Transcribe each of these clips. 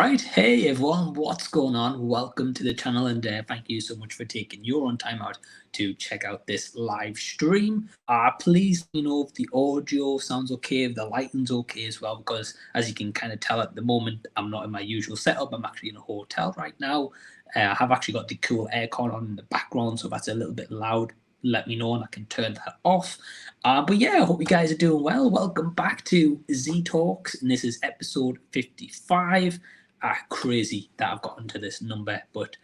Right, hey everyone, what's going on? Welcome to the channel, and thank you so much for taking your own time out to check out this live stream. Please let me know if the audio sounds okay, if the lighting's okay as well, because as you can kind of tell at the moment, I'm not in my usual setup. I'm actually in a hotel right now. I have actually got the cool aircon on in the background, so that's a little bit loud. Let me know and I can turn that off. But yeah, I hope you guys are doing well. Welcome back to Z Talks, and this is episode 55. Crazy that I've gotten to this number, but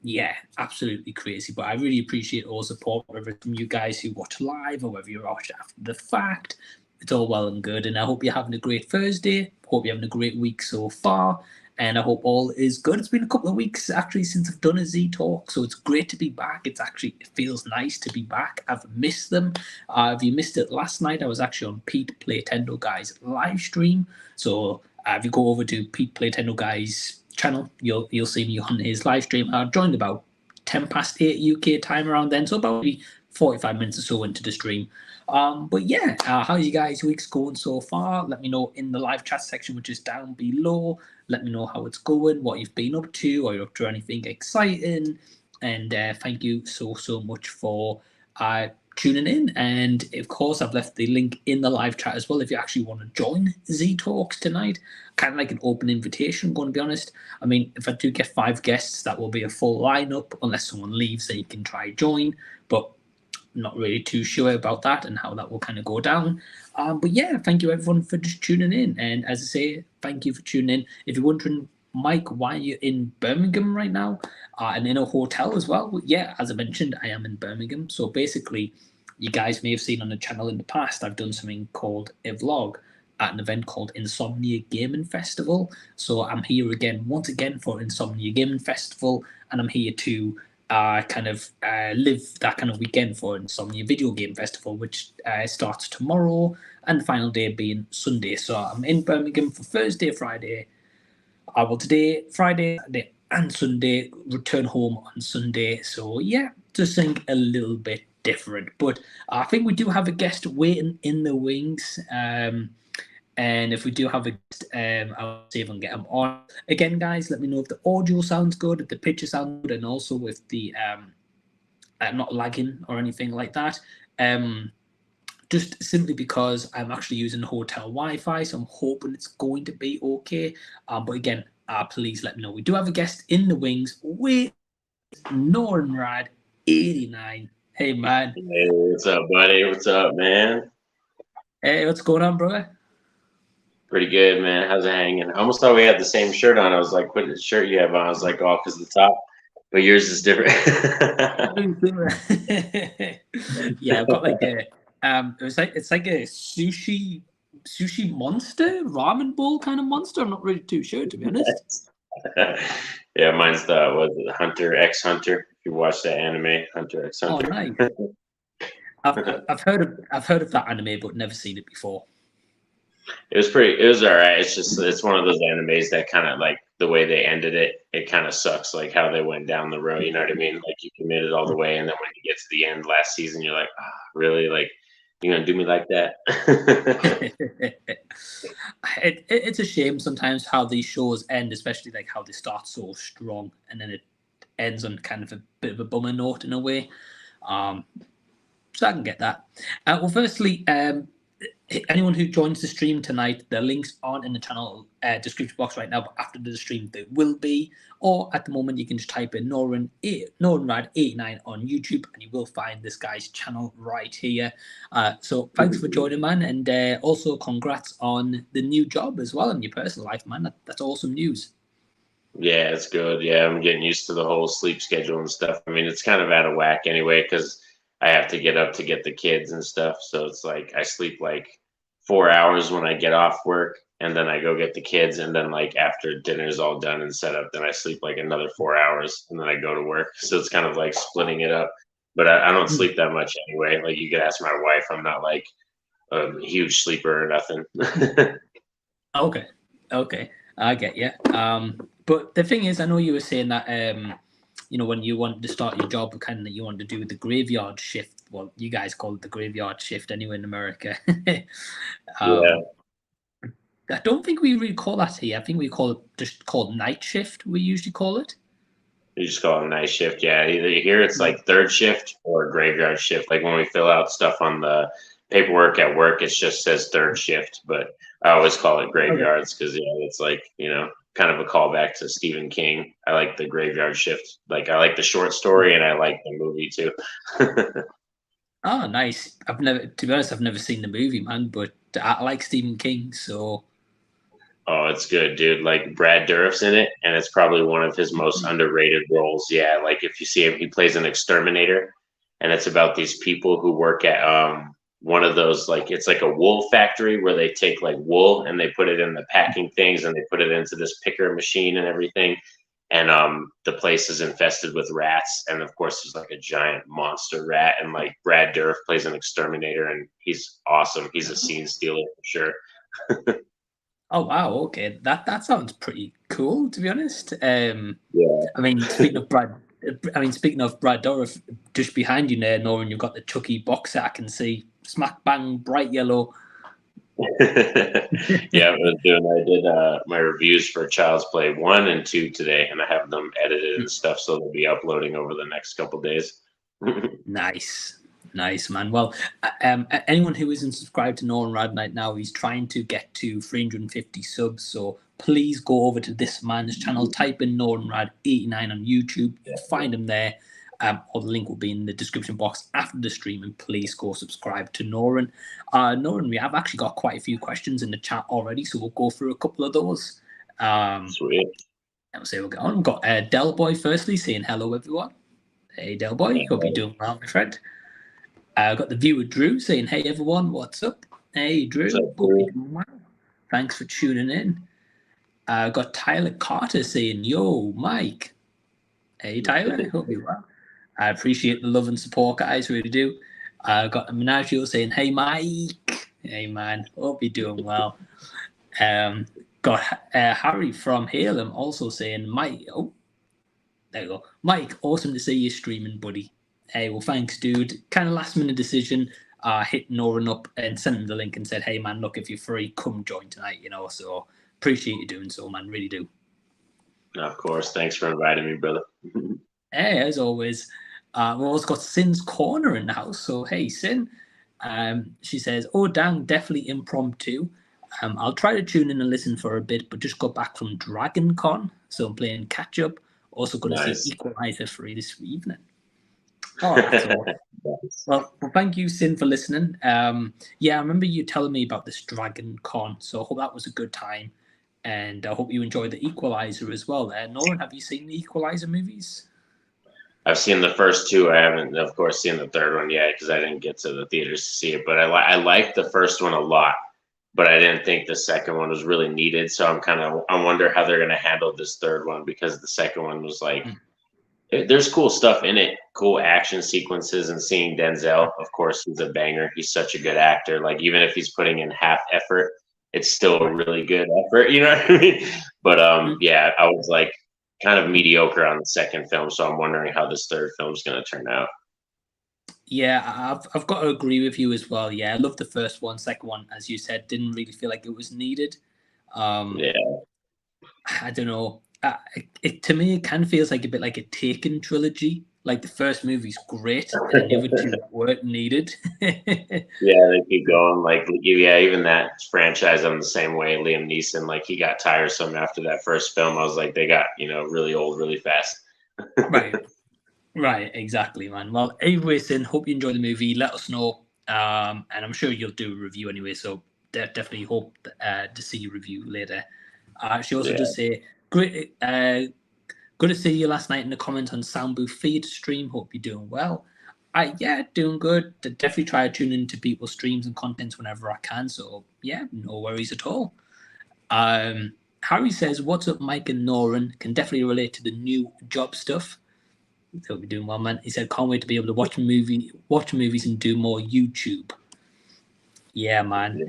yeah, absolutely crazy. But I really appreciate all support, whether it's from you guys who watch live or whether you're watching after the fact. It's all well and good, and I hope you're having a great Thursday. Hope you're having a great week so far, and I hope all is good. It's been a couple of weeks actually since I've done a Z Talk, so it's great to be back. It feels nice to be back. I've missed them. If you missed it last night, I was actually on Pete Playtendo Guy's live stream. So if you go over to Pete Playtendo Guy's channel, you'll see me on his live stream. I joined about 8 UK time around then, so about maybe 45 minutes or so into the stream. But yeah, how's you guys' weeks going so far? Let me know in the live chat section, which is down below. Let me know how it's going, what you've been up to, or you're up to anything exciting. And thank you so much for tuning in. And of course, I've left the link in the live chat as well if you actually want to join Z Talks tonight. Kind of like an open invitation, I'm going to be honest. I mean, if I do get 5 guests, that will be a full lineup, unless someone leaves, so you can try join. But not really too sure about that and how that will kind of go down. But yeah, thank you everyone for just tuning in. And as I say, thank you for tuning in. If you're wondering, Mike, why you're in Birmingham right now and in a hotel as well, yeah, as I mentioned, I am in Birmingham. So basically, you guys may have seen on the channel in the past, I've done something called a vlog at an event called Insomnia Gaming Festival. So I'm here once again for Insomnia Gaming Festival, and I'm here to live that kind of weekend for Insomnia Video Game Festival, which starts tomorrow, and the final day being Sunday. So I'm in Birmingham for Thursday, Friday. Today, Friday, Saturday, and Sunday. Return home on Sunday. So yeah, just think a little bit different. But I think we do have a guest waiting in the wings. And if we do have a guest, I'll see if I can get them on. Again, guys, let me know if the audio sounds good, if the picture sounds good, and also if the not lagging or anything like that. Just simply because I'm actually using hotel Wi-Fi, so I'm hoping it's going to be okay. But again, please let me know. We do have a guest in the wings with Norin Radd89. Hey, man. Hey, what's up, buddy? What's up, man? Hey, what's going on, brother? Pretty good, man. How's it hanging? I almost thought we had the same shirt on. I was like, what shirt you have on? I was like, oh, because the top, but yours is different. Yeah, I've got like a it's like a sushi monster, ramen bowl kind of monster. I'm not really too sure, to be honest. Yeah, mine's the Hunter X Hunter. If you watch that anime, Hunter X Hunter. Oh, nice. I've heard of that anime, but never seen it before. It was all right. It's one of those animes that kind of like the way they ended it. It kind of sucks, like how they went down the road. You know what I mean? Like you committed all the way, and then when you get to the end last season, you're like, really? Like you're gonna do me like that? It's a shame sometimes how these shows end, especially like how they start so strong and then it ends on kind of a bit of a bummer note in a way. So I can get that. Well, firstly, anyone who joins the stream tonight, the links aren't in the channel description box right now, but after the stream they will be. Or at the moment, you can just type in Norin Radd89 on YouTube, and you will find this guy's channel right here. So thanks for joining, man, and also congrats on the new job as well in your personal life, man. That's awesome news. Yeah, it's good. Yeah, I'm getting used to the whole sleep schedule and stuff. I mean, it's kind of out of whack anyway because I have to get up to get the kids and stuff. So it's like I sleep like 4 hours when I get off work, and then I go get the kids, and then like after dinner's all done and set up, then I sleep like another 4 hours, and then I go to work. So it's kind of like splitting it up. But I don't sleep that much anyway. Like you could ask my wife, I'm not like a huge sleeper or nothing. Okay, I get you. But the thing is, I know you were saying that when you wanted to start your job, kind of you wanted to do the graveyard shift. Well, you guys call it the graveyard shift anyway in America. Yeah. I don't think we really call that here. I think we call it just called night shift. We usually call it. You just call it night shift. Yeah, either here it's like third shift or graveyard shift. Like when we fill out stuff on the paperwork at work, it just says third shift, but I always call it Okay. graveyards because it's like kind of a callback to Stephen King. I like the graveyard shift. Like I like the short story and I like the movie too. Oh, nice. To be honest, I've never seen the movie, man, but I like Stephen King, so. Oh, it's good, dude. Like Brad Dourif's in it, and it's probably one of his most underrated roles. Yeah, like if you see him, he plays an exterminator, and it's about these people who work at one of those like it's like a wool factory where they take like wool and they put it in the packing things and they put it into this picker machine and everything. And the place is infested with rats, and of course there's like a giant monster rat, and like Brad Dourif plays an exterminator, and he's awesome. He's a scene stealer for sure. Oh wow, okay, that sounds pretty cool, to be honest. Yeah. I mean, speaking of Brad Dourif, just behind you there, Norin, you've got the Chucky box set I can see, smack bang, bright yellow. Yeah, I did my reviews for Child's Play 1 and 2 today, and I have them edited and stuff, so they'll be uploading over the next couple days. Nice, man. Well, anyone who isn't subscribed to Norin Radd89 now, he's trying to get to 350 subs. So please go over to this man's channel, type in Norin Radd89 on YouTube, find him there. Or the link will be in the description box after the stream, and please go subscribe to Norin. Norin, we have actually got quite a few questions in the chat already, so we'll go through a couple of those. Sweet. So we'll get on. We've got Del Boy firstly saying hello, everyone. Hey, Del Boy, hope you're doing well, my friend. I've got the viewer Drew saying, hey everyone, what's up? Hey Drew, What's up, thanks for tuning in. I've got Tyler Carter saying, yo, Mike. Hey Tyler, hope you're well. I appreciate the love and support, guys, really do. I've got Menagio saying, hey Mike. Hey man, hope you're doing well. Got Harry from Halem also saying, Mike, oh, there you go. Mike, awesome to see you streaming, buddy. Hey, well, thanks, dude. Kind of last minute decision. Hit Norin up and sent him the link and said, hey, man, look, if you're free, come join tonight, So appreciate you doing so, man. Really do. Of course. Thanks for inviting me, brother. Hey, as always. We've also got Sin's Corner in the house. So, hey, Sin. She says, oh, dang, definitely impromptu. I'll try to tune in and listen for a bit, but just got back from Dragon Con. So I'm playing catch up. Also going to see Equalizer 3 this evening. Oh, that's all. Well, thank you, Sin, for listening. Yeah, I remember you telling me about this Dragon Con, so I hope that was a good time, and I hope you enjoyed the Equalizer as well. Norin, have you seen the Equalizer movies? I've seen the first two. I haven't, of course, seen the third one yet because I didn't get to the theaters to see it. But I liked the first one a lot, but I didn't think the second one was really needed. So I wonder how they're going to handle this third one because the second one was like. There's cool stuff in it, cool action sequences, and seeing Denzel, of course, he's a banger. He's such a good actor. Like even if he's putting in half effort, it's still a really good effort. You know what I mean? But yeah, I was like kind of mediocre on the second film, so I'm wondering how this third film is going to turn out. Yeah, I've got to agree with you as well. Yeah, I love the first one. Second one, as you said, didn't really feel like it was needed. Yeah, I don't know. To me, it kind of feels like a bit like a Taken trilogy. Like the first movie's great, and the other two weren't needed. yeah, they keep going. Like, yeah, even that franchise, I'm the same way. Liam Neeson, like, he got tiresome after that first film. I was like, they got really old really fast. Right, exactly, man. Well, anyway, Sin, hope you enjoy the movie. Let us know, and I'm sure you'll do a review anyway. So definitely hope to see your review later. She also does say, great. Good to see you last night in the comments on Sound Booth Feed stream. Hope you're doing well. Yeah, doing good. Definitely try to tune into people's streams and contents whenever I can. So yeah, no worries at all. Harry says, "What's up, Mike and Norin? Can definitely relate to the new job stuff. Hope you're doing well, man." He said, "Can't wait to be able to watch movies and do more YouTube." Yeah, man.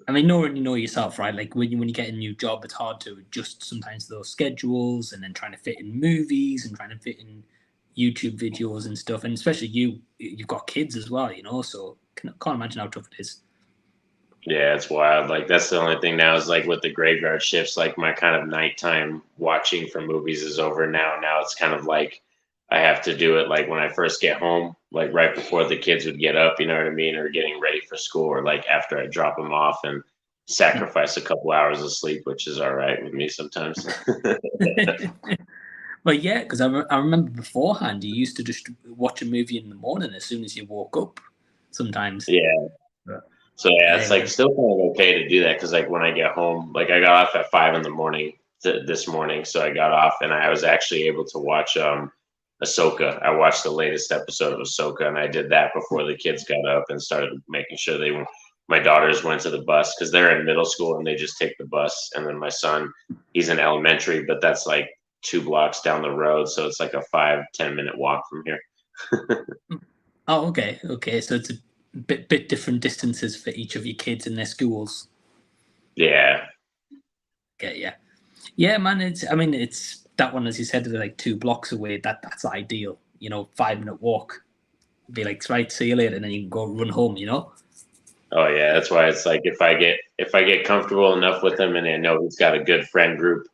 I mean, Norin, you know yourself, right? Like when you get a new job, it's hard to adjust sometimes to those schedules, and then trying to fit in movies and trying to fit in YouTube videos and stuff. And especially you've got kids as well, so can't imagine how tough it is. Yeah, it's wild. Like that's the only thing now is like with the graveyard shifts, like my kind of nighttime watching for movies is over now. Now it's kind of like I have to do it like when I first get home, like right before the kids would get up, you know what I mean, or getting ready for school, or like after I drop them off and sacrifice a couple hours of sleep, which is all right with me sometimes. But yeah, because I remember beforehand, you used to just watch a movie in the morning as soon as you woke up. Sometimes. Yeah. But, So yeah, it's like well, still kind of okay to do that because like when I get home, like I got off at 5 in the morning this morning, so I got off and I was actually able to watch Ahsoka. I watched the latest episode of Ahsoka, and I did that before the kids got up and started making sure my daughters went to the bus because they're in middle school and they just take the bus, and then my son, he's in elementary, but that's like 2 blocks down the road, so it's like a 5-10 minute walk from here. oh, okay, okay. So it's a bit different distances for each of your kids in their schools. Yeah. Okay, yeah, yeah, man. It's that one, as you said, like 2 blocks away. That's ideal. 5-minute walk. Be like, right, see you later, and then you can go run home. Oh yeah, that's why it's like if I get comfortable enough with him and I know he's got a good friend group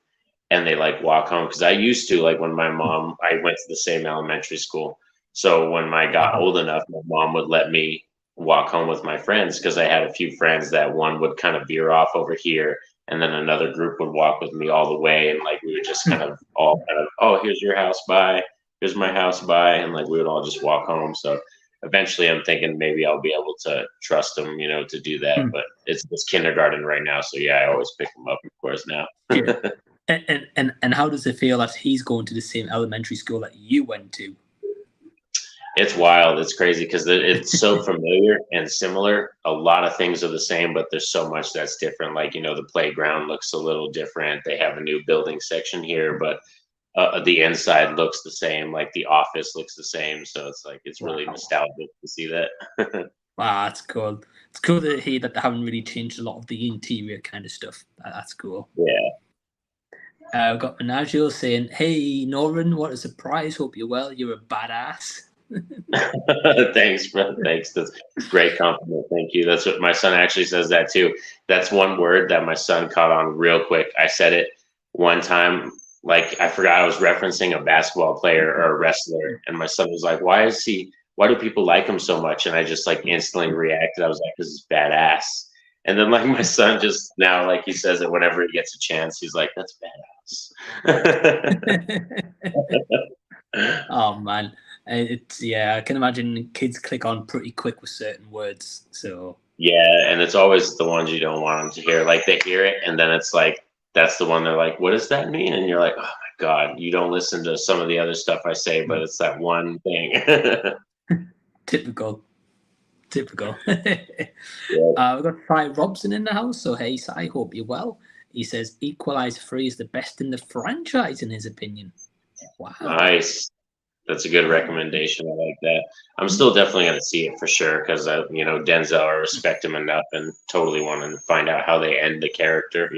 and they like walk home because I used to like when I went to the same elementary school. So when I got old enough, my mom would let me walk home with my friends because I had a few friends that one would kind of veer off over here and then another group would walk with me all the way and like we would just kind of all kind of, oh, here's your house, bye, here's my house, bye, and like we would all just walk home. So eventually I'm thinking maybe I'll be able to trust them, to do that. But it's kindergarten right now, so yeah, I always pick them up, of course, now. Yeah. And how does it feel that he's going to the same elementary school that you went to? It's wild. It's crazy because it's so familiar and similar. A lot of things are the same, but there's so much that's different. Like, the playground looks a little different. They have a new building section here, but the inside looks the same. Like the office looks the same. So it's like, it's really nostalgic to see that. Wow, that's cool. It's cool to hear that they haven't really changed a lot of the interior kind of stuff. That's cool. Yeah. I've got Menagio saying, "Hey, Norin, what a surprise. Hope you're well. You're a badass." Thanks, bro. Thanks. That's a great compliment. Thank you. That's what my son actually says that too. That's one word that my son caught on real quick. I said it one time, like I forgot I was referencing a basketball player or a wrestler, and my son was like, why do people like him so much? And I just like instantly reacted. I was like, "This is badass." And then like my son just now, like he says it whenever he gets a chance, he's like, "That's badass." Oh man, I can imagine kids click on pretty quick with certain words. So Yeah, and it's always the ones you don't want them to hear. Like they hear it, and then it's like that's the one they're like, "What does that mean?" And you're like, "Oh my god, you don't listen to some of the other stuff I say, but it's that one thing." typical. Yeah. We've got Cy Robson in the house. So hey, Cy, hope you're well. He says Equalizer 3 is the best in the franchise in his opinion. Wow. Nice. That's a good recommendation. I like that. I'm still definitely going to see it for sure because Denzel, I respect him enough and totally want to find out how they end the character.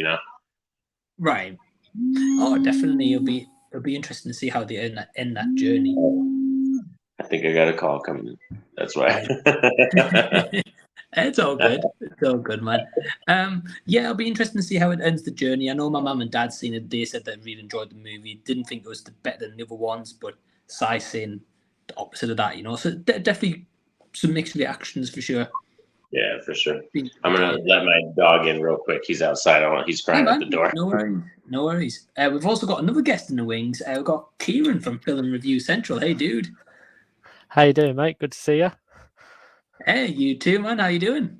Right. Oh, definitely. It'll be interesting to see how they end that journey. I think I got a call coming in. That's why. It's all good. It's all good, man. Yeah, it'll be interesting to see how it ends the journey. I know my mum and dad seen it. They said they really enjoyed the movie. Didn't think it was better than the other ones, but Sai saying the opposite of that. So definitely some mixed reactions for sure. Yeah, for sure. I'm gonna let my dog in real quick. He's outside. He's crying at the door. No worries. No worries. We've also got another guest in the wings. We've got Kieran from Film Review Central. Hey, dude. How you doing, mate? Good to see you. Hey, you too, man. How you doing?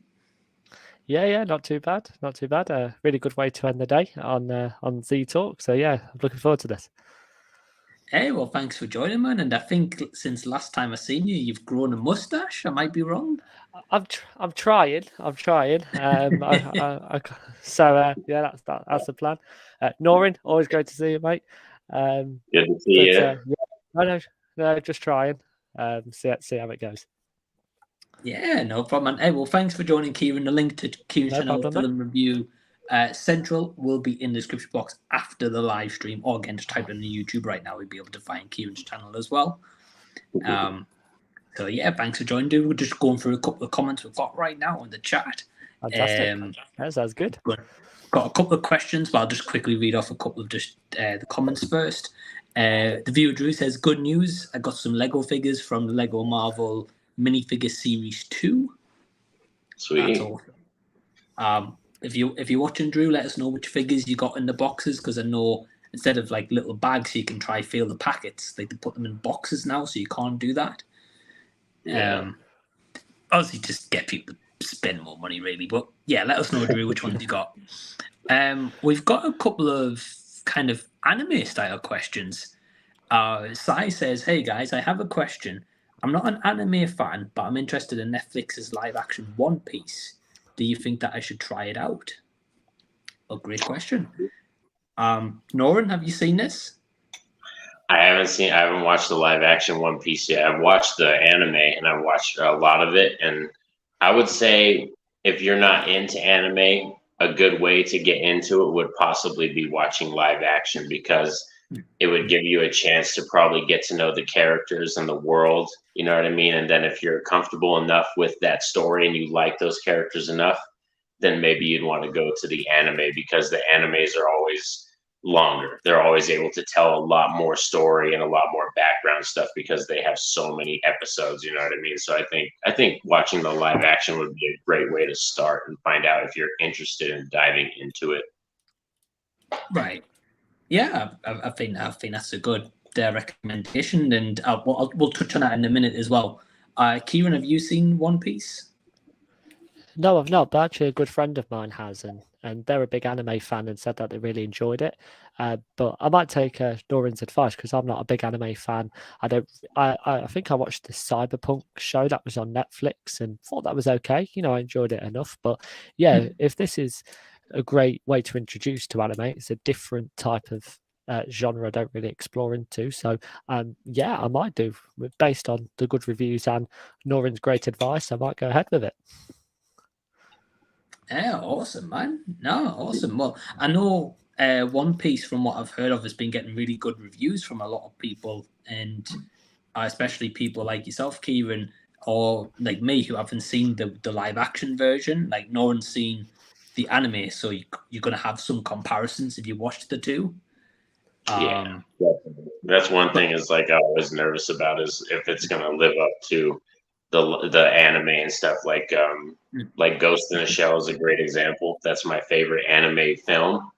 Yeah, not too bad. Not too bad. A really good way to end the day on Z Talk. So yeah, I'm looking forward to this. Hey, well, thanks for joining, man. And I think since last time I seen you, you've grown a mustache. I might be wrong. I'm trying. Yeah, that's the plan. Norin, always great to see you, mate. Good to see you. No, just trying. See how it goes. Yeah, no problem. Hey, well, thanks for joining, Kieran. The link to Kieran's channel, Film Review Central, will be in the description box after the live stream. Or again, just type in the YouTube right now. We'll be able to find Kieran's channel as well. So yeah, thanks for joining, dude. We're just going through a couple of comments we've got right now in the chat. Fantastic. That sounds good. Got a couple of questions, but I'll just quickly read off a couple of just the comments first. The viewer Drew says, "Good news! I got some Lego figures from the Lego Marvel minifigure series 2. Sweet. That's awesome. If you're watching, Drew, let us know which figures you got in the boxes, because I know instead of like little bags, you can try feel the packets. Like they put them in boxes now, so you can't do that. Yeah. Obviously, just get people to spend more money, really. But yeah, let us know, Drew, which ones you got. We've got a couple of kind of anime style questions. Sai says, "Hey guys, I have a question. I'm not an anime fan, but I'm interested in Netflix's live action One Piece. Do you think that I should try it out?" A great question. Norin, have you seen this? I haven't watched the live action One Piece yet. I've watched the anime and I've watched a lot of it. And I would say if you're not into anime, a good way to get into it would possibly be watching live action, because it would give you a chance to probably get to know the characters and the world. You know what I mean? And then if you're comfortable enough with that story and you like those characters enough, then maybe you'd want to go to the anime, because the animes are always longer. They're always able to tell a lot more story and a lot more background stuff because they have so many episodes, you know what I mean? So I think watching the live action would be a great way to start and find out if you're interested in diving into it. Right. Yeah, I think that's a good recommendation, and we'll touch on that in a minute as well. Kieran, have you seen One Piece? No, I've not, but actually a good friend of mine has, and they're a big anime fan and said that they really enjoyed it. But I might take Norin's advice, because I'm not a big anime fan. I think I watched the Cyberpunk show that was on Netflix and thought that was okay. You know, I enjoyed it enough. But yeah, if this is a great way to introduce to anime, it's a different type of genre I don't really explore into. So yeah, I might do, based on the good reviews and Norin's great advice. I might go ahead with it. Yeah, awesome, man. No, awesome. Well, I know One Piece, from what I've heard of, has been getting really good reviews from a lot of people, and especially people like yourself, Kieran, or like me, who haven't seen the live action version. Like, no one's seen the anime, so you're going to have some comparisons if you watched the two. Yeah, that's one thing is like I was nervous about, is if it's going to live up to the anime and stuff. Like Ghost in the Shell is a great example. That's my favorite anime film,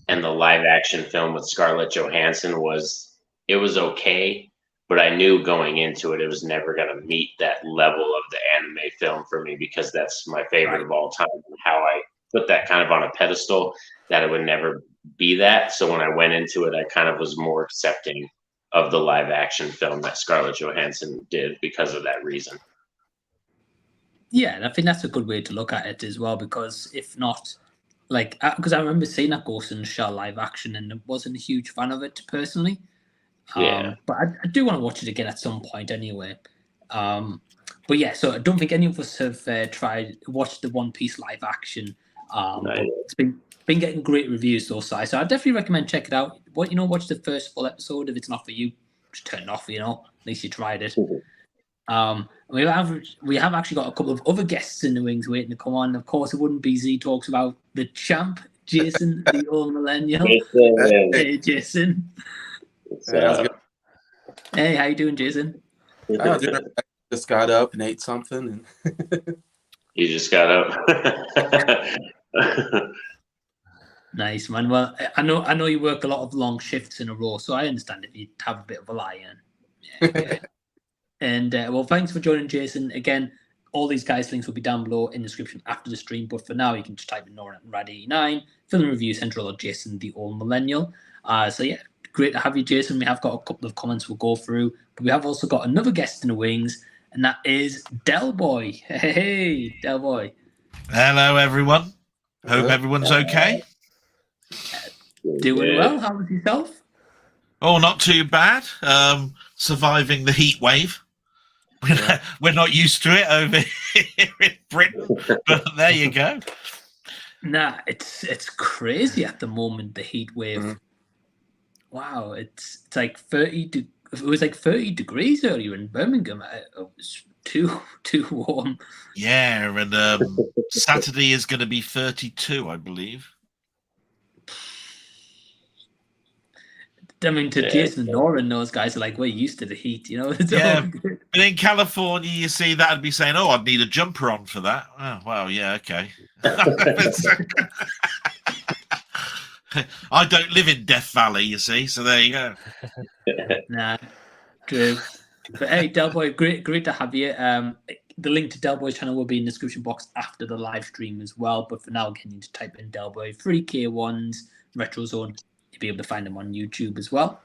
and the live action film with Scarlett Johansson was okay, but I knew going into it was never going to meet that level of the anime film for me, because that's my favorite of all time, and how I put that kind of on a pedestal, that it would never be that. So when I went into it, I kind of was more accepting of the live action film that Scarlett Johansson did because of that reason. Yeah, and I think that's a good way to look at it as well, because if not, like, because I remember seeing that Ghost in the Shell live action and I wasn't a huge fan of it personally. But I do want to watch it again at some point anyway. But yeah, so I don't think any of us have watched the One Piece live action. But it's been getting great reviews though, so I definitely recommend check it out. Watch the first full episode. If it's not for you, just turn it off. At least you tried it. We have actually got a couple of other guests in the wings waiting to come on. Of course, it wouldn't be Z Talks without the champ, Jason, the Old Millennial. Hey, Jason. Hey, how you doing, Jason? I just got up and ate something. You just got up. Nice, man. Well, I know you work a lot of long shifts in a row, so I understand if you have a bit of a lie-in. Yeah. And well, thanks for joining, Jason. Again, all these guys' links will be down below in the description after the stream. But for now, you can just type in Norin Radd89, Film Review Central, or Jason, the Old Millennial. So yeah, great to have you, Jason. We have got a couple of comments we'll go through, but we have also got another guest in the wings, and that is Del Boy. Hey, Del Boy. Hello, everyone. Hope everyone's okay. Doing well. How was yourself? Oh, not too bad. Surviving the heat wave. We're not used to it over here in Britain, but there you go. Nah, it's crazy at the moment, the heat wave. Mm-hmm. Wow, it's like 30. It was like 30 degrees earlier in Birmingham. It was too warm. Yeah, and Saturday is going to be 32, I believe. I mean, to Jason and Norin, those guys are like, we're used to the heat, you know? It's Yeah, all good. but in California, you see, that'd be saying, "Oh, I'd need a jumper on for that." Oh, well, yeah, okay. I don't live in Death Valley, you see, so there you go. Nah, true. But hey, Delboy, great to have you. The link to Delboy's channel will be in the description box after the live stream as well. But for now, again, you need to type in Delboy 3K1s Retro Zone. You'll be able to find them on YouTube as well.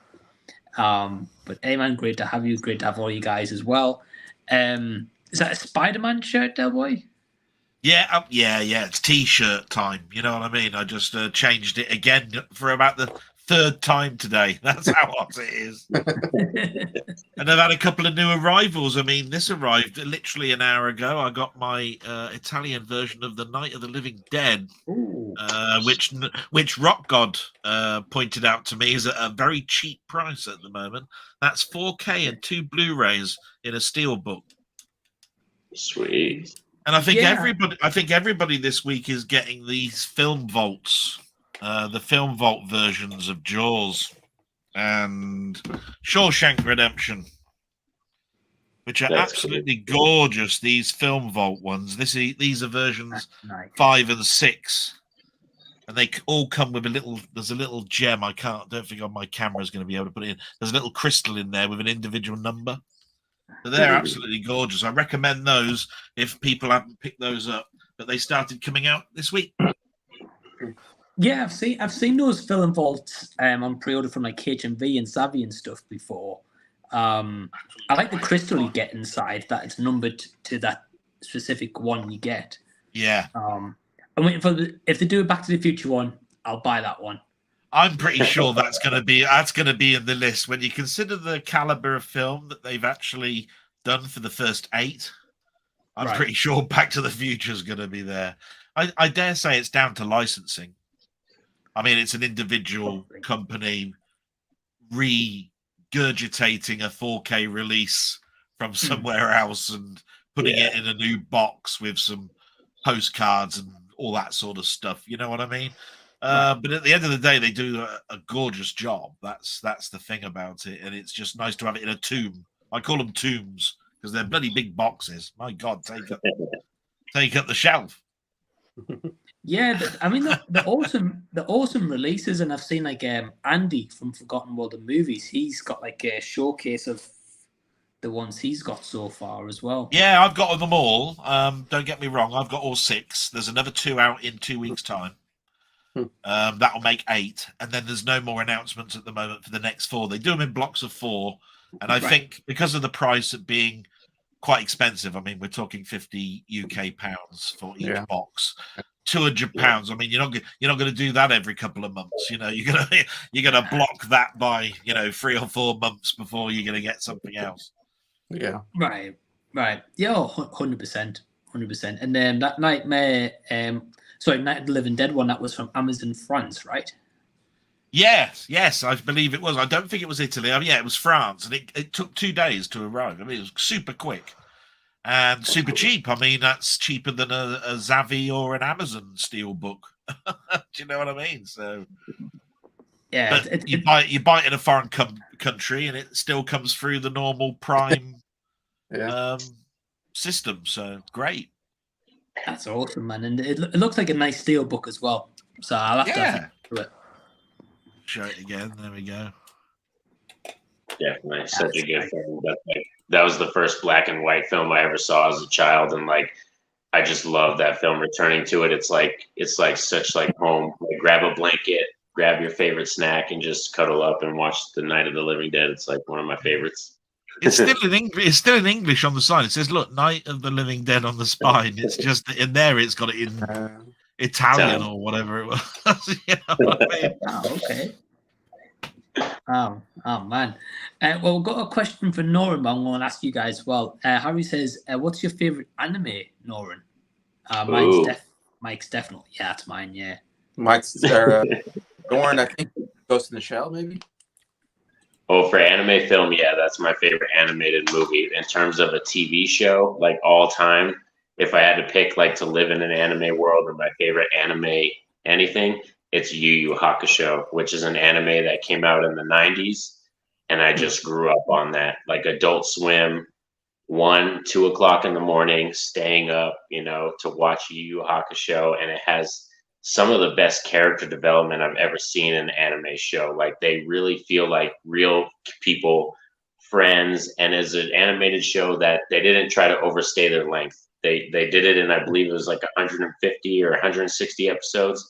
But hey, man, great to have you. Great to have all you guys as well. Is that a Spider-Man shirt, Delboy? Yeah, yeah. It's T-shirt time. You know what I mean? I just changed it again for about the third time today. That's how hot it is. And I've had a couple of new arrivals. I mean, this arrived literally an hour ago. I got my Italian version of the Night of the Living Dead, which Rock God pointed out to me is at a very cheap price at the moment. That's 4K and 2 Blu-rays in a steelbook. Sweet. And I think everybody this week is getting these film vaults, the film vault versions of Jaws and Shawshank Redemption, which are absolutely gorgeous. These film vault ones. These are versions 5 and 6, and they all come with a little. There's a little gem. Don't think on my camera is going to be able to put it in. There's a little crystal in there with an individual number. So they're absolutely gorgeous. I recommend those if people haven't picked those up. But they started coming out this week. Yeah, I've seen those film vaults on pre-order from like HMV and Savvy and stuff before. I like the crystal you get inside, that it's numbered to that specific one you get. Yeah. I'm waiting for if they do a Back to the Future one, I'll buy that one. I'm pretty sure that's going to be in the list when you consider the caliber of film that they've actually done for the first 8. I'm pretty sure Back to the Future is going to be there. I dare say it's down to licensing. I mean, it's an individual company regurgitating a 4K release from somewhere else and putting it in a new box with some postcards and all that sort of stuff. You know what I mean? But at the end of the day, they do a gorgeous job. That's the thing about it, and it's just nice to have it in a tomb. I call them tombs because they're bloody big boxes. My God, take up the shelf. Yeah, I mean the awesome releases, and I've seen like Andy from Forgotten World of Movies. He's got like a showcase of the ones he's got so far as well. Yeah, I've got them all. Don't get me wrong, I've got all 6. There's another 2 out in 2 weeks' time. That'll make 8, and then there's no more announcements at the moment for the next 4. They do them in blocks of 4, and I think because of the price of being quite expensive, I mean we're talking 50 UK pounds for each box, £200. I mean you're not going to do that every couple of months. You know, you're gonna block that by 3 or 4 months before you're going to get something else. Yeah. Right. Yeah, 100%. And then that Night of the Living Dead one, that was from Amazon France, right? Yes, I believe it was. I don't think it was Italy. Yeah, it was France, and it took 2 days to arrive. I mean, it was super quick and super cheap. I mean, that's cheaper than a Zavvi or an Amazon steelbook. Do you know what I mean? So, yeah, you buy it in a foreign country, and it still comes through the normal Prime system. So great. That's awesome, man, and it looks like a nice steelbook as well. So I'll have to do it. Show it again. There we go. Definitely, such a good film. That was the first black and white film I ever saw as a child, and I just love that film. Returning to it, it's like such home. Like, grab a blanket, grab your favorite snack, and just cuddle up and watch The Night of the Living Dead. It's like one of my favorites. It's still in English on the side. It says, "Look, Night of the Living Dead" on the spine. It's just in there. It's got it in Italian or whatever it was. You know what I mean? Oh, okay. Oh man. Well, we've got a question for Norin, but I'm going to ask you guys as well. Harry says, "What's your favorite anime, Norin?" Mike's definitely. Yeah, that's mine. Yeah. Mike's Norin. I think Ghost in the Shell, maybe. Oh, for anime film, yeah, that's my favorite animated movie. In terms of a TV show, like all time, if I had to pick like to live in an anime world or my favorite anime anything, it's Yu Yu Hakusho, which is an anime that came out in the 90s. And I just grew up on that. Like Adult Swim, 1, 2 o'clock in the morning, staying up, to watch Yu Yu Hakusho. And it has some of the best character development I've ever seen in an anime show. Like they really feel like real people, friends, and as an animated show that they didn't try to overstay their length. They did it in, I believe it was like 150 or 160 episodes.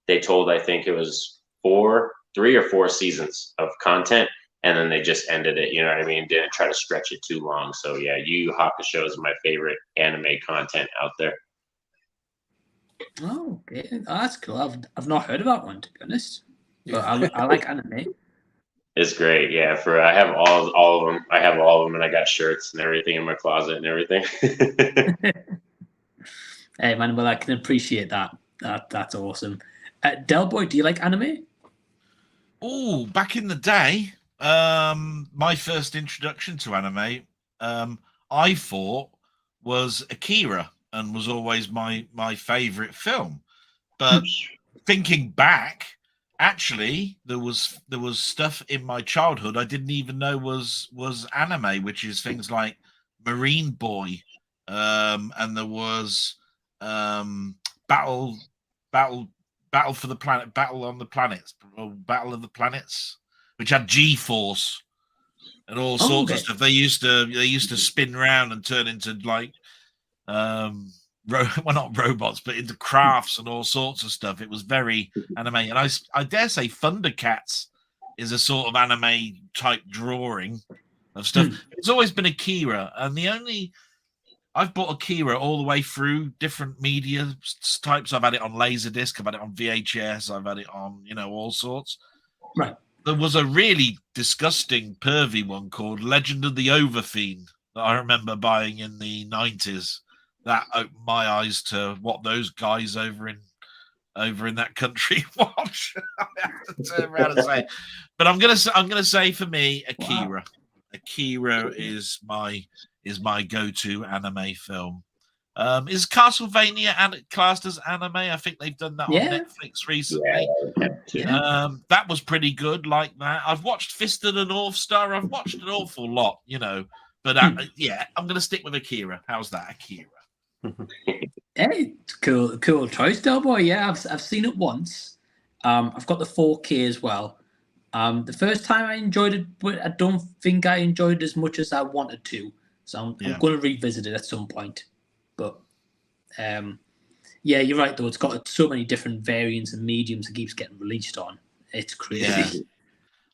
They told, I think it was 3 or 4 seasons of content, and then they just ended it. You know what I mean? Didn't try to stretch it too long. So yeah, Yu Yu Hakusho is my favorite anime content out there. Oh, okay. Oh, that's cool. I've not heard of that one, to be honest. But I like anime. It's great. Yeah, I have all of them. I have all of them, and I got shirts and everything in my closet and everything. Hey, man, well, I can appreciate that. That's awesome. Del Boy, do you like anime? Oh, back in the day, my first introduction to anime, I thought was Akira, and was always my favorite film. But thinking back, actually, there was stuff in my childhood I didn't even know was anime, which is things like Marine Boy, and there was Battle for the Planet, Battle on the Planets, or Battle of the Planets, which had G-Force and all sorts of stuff. They used to spin around and turn into like well, not robots, but into crafts and all sorts of stuff. It was very anime, and I dare say Thundercats is a sort of anime type drawing of stuff. It's always been Akira, and I've bought Akira all the way through different media types. I've had it on Laserdisc, I've had it on VHS, I've had it on, all sorts. Right. There was a really disgusting, pervy one called Legend of the Overfiend that I remember buying in the 90s. That opened my eyes to what those guys over in that country watch. I have to turn around and say, but I'm gonna say for me, Akira. Wow. Akira is my go-to anime film. Is Castlevania classed as anime? I think they've done that on Netflix recently. Yeah. That was pretty good, like that. I've watched Fist of the North Star. I've watched an awful lot, But I'm going to stick with Akira. How's that, Akira? Hey, cool choice, Del Boy. Yeah, I've seen it once. I've got the 4K as well. The first time I enjoyed it, but I don't think I enjoyed it as much as I wanted to. So I'm going to revisit it at some point. But you're right though. It's got so many different variants and mediums it keeps getting released on. It's crazy. Yeah.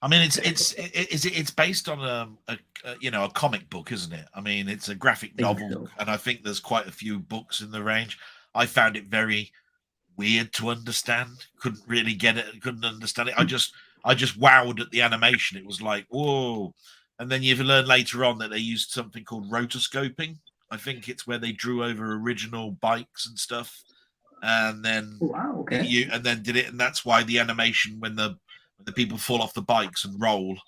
I mean, it's based on a comic book, isn't it? I mean, it's a graphic novel, and I think there's quite a few books in the range. I found it very weird to understand. Couldn't really get it. Couldn't understand it. I just wowed at the animation. It was like, whoa. And then you learn later on that they used something called rotoscoping. I think it's where they drew over original bikes and stuff, and then did it. And that's why the animation when the people fall off the bikes and roll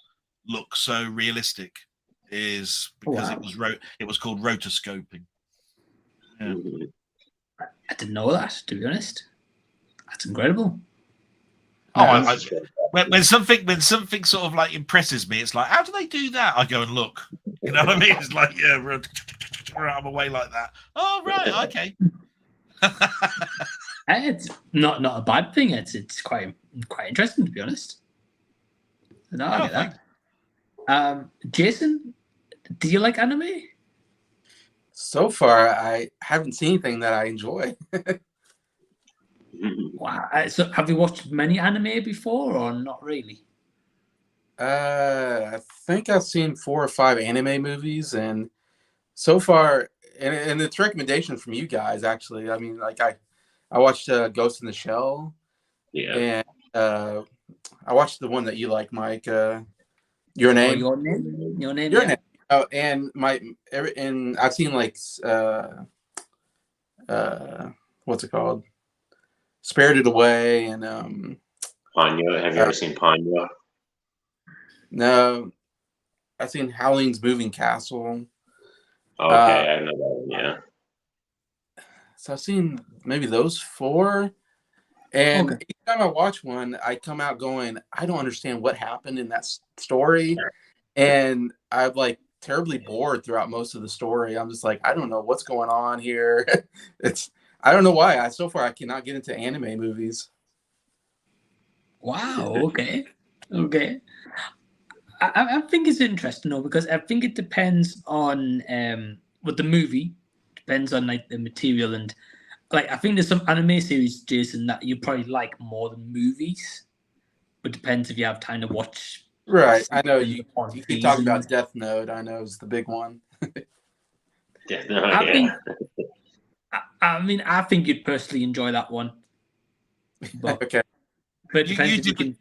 look so realistic, is because it was called rotoscoping. Yeah. I didn't know that, to be honest. That's incredible. Oh, when something sort of like impresses me, it's like, how do they do that? I go and look. You know what I mean? It's like, I'm away like that. Oh, right, okay. It's not a bad thing. It's quite interesting, to be honest. No, I get that. Jason, do you like anime? So far, I haven't seen anything that I enjoy. Wow. So have you watched many anime before or not really? I think I've seen 4 or 5 anime movies, and so far, and it's recommendation from you guys, actually. I mean, like I watched Ghost in the Shell. Yeah. And I watched the one that you like, Mike. Your Name. Your Name. Your Name. Your Name. Oh, and I've seen like what's it called? Spirited Away and Ponyo. Have you ever seen Ponyo? No, I've seen Howling's Moving Castle. Okay, I know that one. Yeah. So I've seen maybe those 4. And each time I watch one, I come out going, I don't understand what happened in that story. And I'm like terribly bored throughout most of the story. I'm just like, I don't know what's going on here. I don't know why. So far I cannot get into anime movies. Wow. Okay. I think it's interesting though, because I think it depends on what the movie depends on, like the material, and like I think there's some anime series, Jason, that you probably like more than movies, but depends if you have time to watch. Right. I know you keep seasons. talking about Death Note. I know is the big one. I mean, I think you'd personally enjoy that one. But, okay. But it depends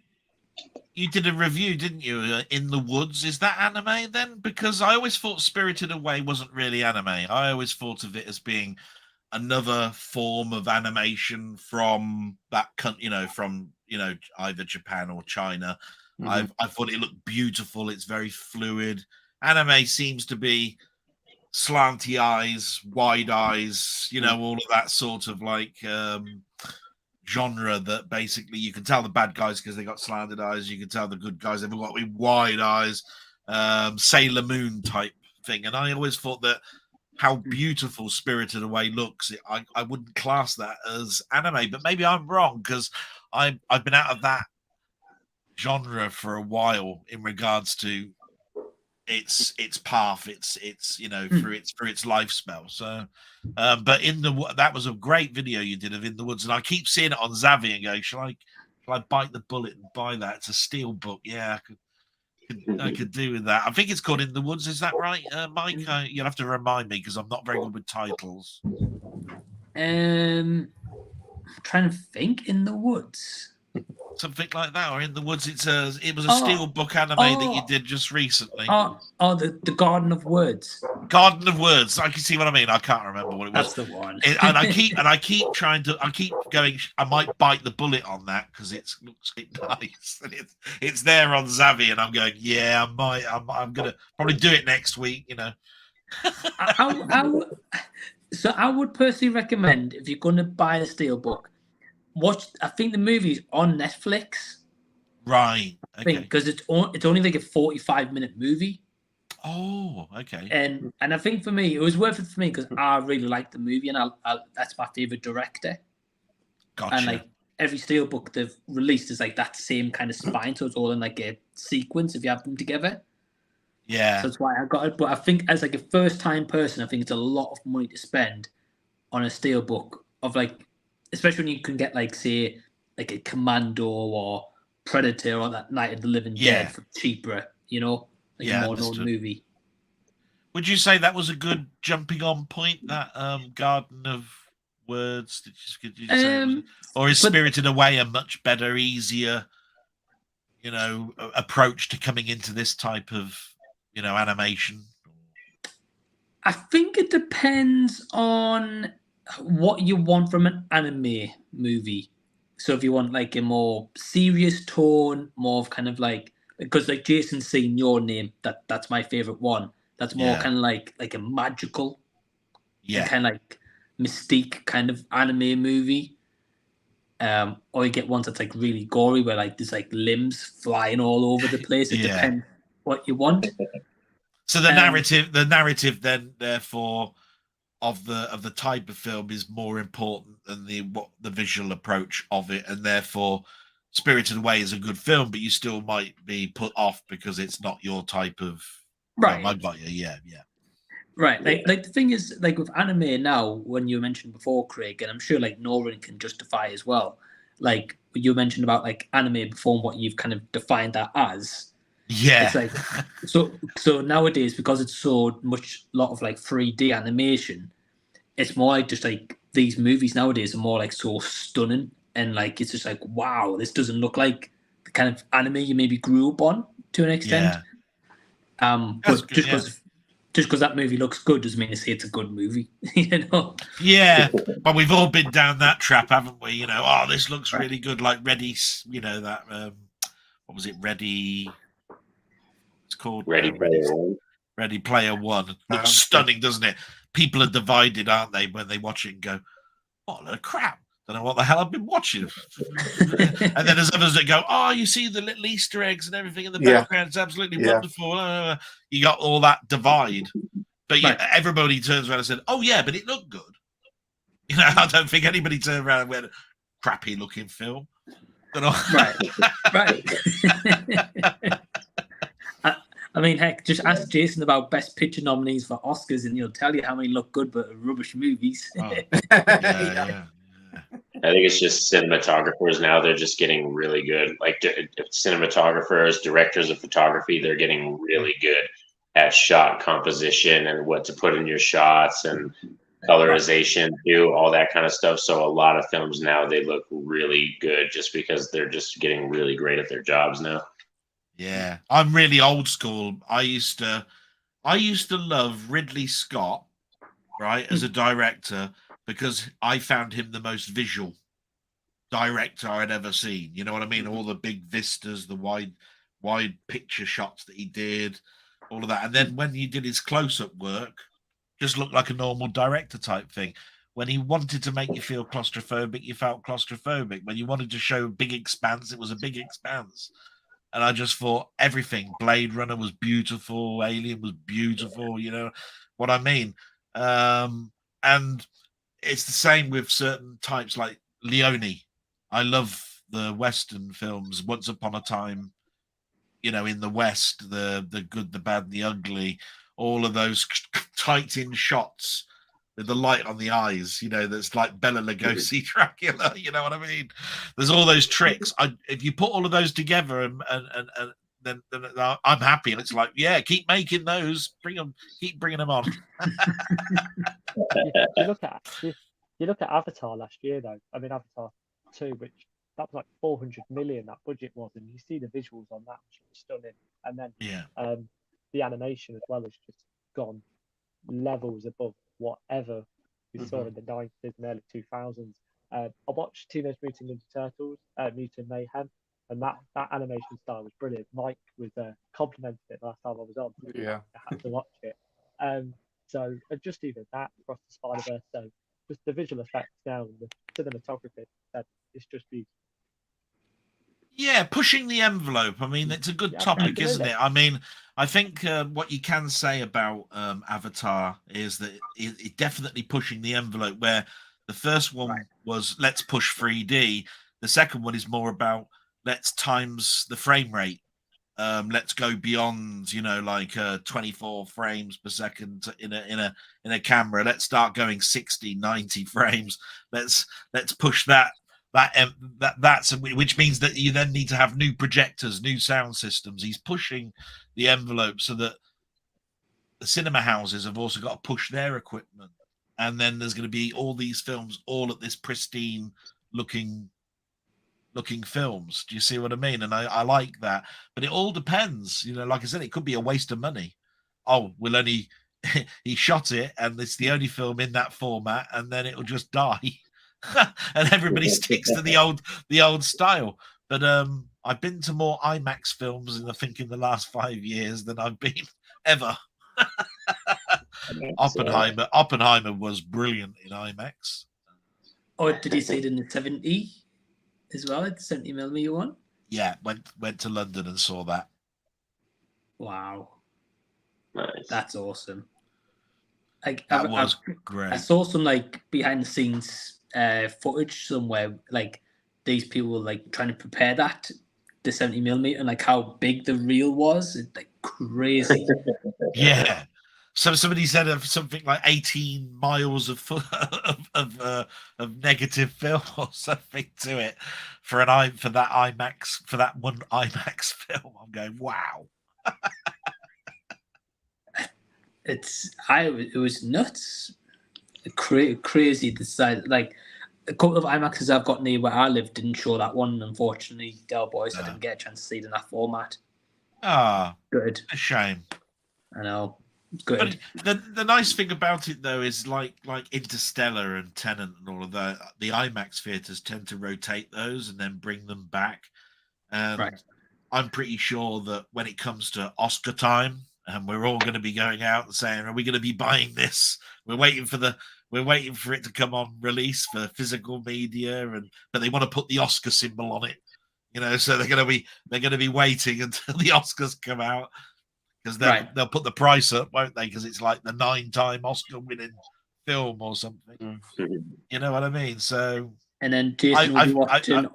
you did a review, didn't you? In the Woods. Is that anime then? Because I always thought Spirited Away wasn't really anime. I always thought of it as being another form of animation from that country, from either Japan or China. I thought it looked beautiful. It's very fluid. Anime seems to be slanty eyes, wide eyes, all of that sort of like genre that basically you can tell the bad guys because they got slanted eyes. You can tell the good guys they've got wide eyes, Sailor Moon type thing. And I always thought that how beautiful Spirited Away looks, I wouldn't class that as anime, but maybe I'm wrong because I've been out of that genre for a while in regards to its path, its through its life spell. So but that was a great video you did of In the Woods, and I keep seeing it on Zavi and going, shall I bite the bullet and buy that? It's a steel book. Yeah, I could do with that. I think it's called In the Woods. Is that right, Mike? You'll have to remind me because I'm not very good with titles. I'm trying to think. In the Woods. Something like that, or In the Woods. It was a steel book anime that you did just recently. The Garden of Words. Garden of Words. I can see what I mean. I can't remember what it was. That's the one. And I keep going. I might bite the bullet on that because it looks nice, and it's there on Zavi, and I'm going, yeah, I might. I'm gonna probably do it next week. So I would personally recommend, if you're going to buy a steelbook, watch. I think the movie's on Netflix. Right. Okay. Because it's only like a 45-minute movie. Oh, okay. And I think for me, it was worth it for me because I really liked the movie, and that's my favorite director. Gotcha. And like every steelbook they've released is like that same kind of spine, so it's all in like a sequence if you have them together. Yeah. So that's why I got it. But I think as like a first-time person, I think it's a lot of money to spend on a steelbook of like, especially when you can get like, say, like a Commando or Predator or that Night of the Living Dead for cheaper, like a more known movie. Would you say that was a good jumping on point, that Garden of Words? Did you say or is Spirited Away a much better, easier, approach to coming into this type of, animation? I think it depends on what you want from an anime movie. So if you want like a more serious tone, more of kind of like, because like Jason's seen Your Name, that's my favorite one. That's more kind of like a magical, kind of like mystique kind of anime movie. Or you get ones that's like really gory, where like there's like limbs flying all over the place. It depends what you want. So the narrative then, therefore, of the type of film is more important than the visual approach of it, and therefore Spirited Away is a good film, but you still might be put off because it's not your type of film. I got you. Yeah. Right. Like the thing is, like with anime now, when you mentioned before, Craig, and I'm sure like Norin can justify as well, like you mentioned about like anime before and what you've kind of defined that as. Yeah. It's like so nowadays, because it's so much lot of like 3D animation, it's more like just like these movies nowadays are more like so stunning, and like it's just like, wow, this doesn't look like the kind of anime you maybe grew up on to an extent. But just because that movie looks good doesn't mean to say it's a good movie, Yeah, but we've all been down that trap, haven't we? This looks really good, like Ready. That what was it? Ready It's called Ready Player One. Ready Player One. Looks stunning, doesn't it? People are divided, aren't they, when they watch it and go, "What a crap! Don't know what the hell I've been watching." And then there's others that go, "Oh, you see the little Easter eggs and everything in the background. It's absolutely wonderful." You got all that divide, but everybody turns around and said, "Oh yeah, but it looked good." You know, I don't think anybody turned around and went, "Crappy looking film." Right. I mean, heck, just ask Jason about Best Picture nominees for Oscars, and he'll tell you how many look good but are rubbish movies. Yeah. I think it's just cinematographers now. They're just getting really good. Like cinematographers, directors of photography, they're getting really good at shot composition and what to put in your shots and colorization, too, all that kind of stuff. So a lot of films now, they look really good just because they're just getting really great at their jobs now. Yeah, I'm really old school. I used to love Ridley Scott, right, as a director, because I found him the most visual director I'd ever seen. You know what I mean? All the big vistas, the wide picture shots that he did, all of that. And then when he did his close-up work, just looked like a normal director type thing. When he wanted to make you feel claustrophobic, you felt claustrophobic. When you wanted to show a big expanse, it was a big expanse. And I just thought everything. Blade Runner was beautiful. Alien was beautiful. You know what I mean? And it's the same with certain types like Leone. I love the Western films. Once Upon a Time, you know, in the West, the good, the bad, the ugly, all of those tight in shots with the light on the eyes, you know, that's like Bela Lugosi Dracula, you know what I mean? There's all those tricks. If you put all of those together and then I'm happy. And it's like, yeah, keep making those, keep bringing them on. you look at Avatar last year, though. I mean, Avatar 2, which that was like 400 million that budget was, and you see the visuals on that, which was stunning. And then the animation as well has just gone levels above whatever we saw in the 90s and early 2000s. I watched Teenage Mutant Ninja Turtles, Mutant Mayhem, and that animation style was brilliant. Mike was complimenting it last time I was on. I had to watch it. So just even that across the Spider-Verse, so just the visual effects now, the cinematography, it's just beautiful. Yeah, pushing the envelope. I mean, it's a good topic, isn't it? I mean, I think what you can say about Avatar is that it definitely pushing the envelope, where the first one was let's push 3D. The second one is more about let's times the frame rate. Let's go beyond, you know, like 24 frames per second in a camera. Let's start going 60, 90 frames. Let's push that's which means that you then need to have new projectors, new sound systems. He's pushing the envelope so that the cinema houses have also got to push their equipment, and then there's going to be all these films all at this pristine looking films. Do you see what I mean? And I like that, but it all depends. You know, like I said, it could be a waste of money. Oh, we'll only he shot it, and it's the only film in that format, and then it'll just die. And everybody sticks to the old style. But I've been to more IMAX films in the last 5 years than I've been ever. Oppenheimer was brilliant in IMAX. Oh, did you see it in the 70 as well? The 70mm one? Yeah, went to London and saw that. Wow. Nice. That's awesome. Like that was great. I saw some like behind the scenes footage somewhere, like these people were like trying to prepare the 70mm and like how big the reel was. It's like crazy. Yeah. So somebody said of something like 18 miles of negative film or something to it for that one IMAX film. I'm going, wow. It was nuts, crazy. The size, like a couple of IMAXs I've got near where I live didn't show that one. Unfortunately, Del Boys, I didn't get a chance to see it in that format. Good. A shame. I know. Good. But the nice thing about it though is like Interstellar and Tenet and all of that. The IMAX theaters tend to rotate those and then bring them back. And I'm pretty sure that when it comes to Oscar time, and we're all going to be going out and saying, "Are we going to be buying this?" We're waiting for it to come on release for physical media, but they want to put the Oscar symbol on it, So they're going to be waiting until the Oscars come out, because they'll put the price up, won't they? Because it's like the 9-time Oscar-winning film or something. Mm-hmm. You know what I mean? So, and then Jason will be watching.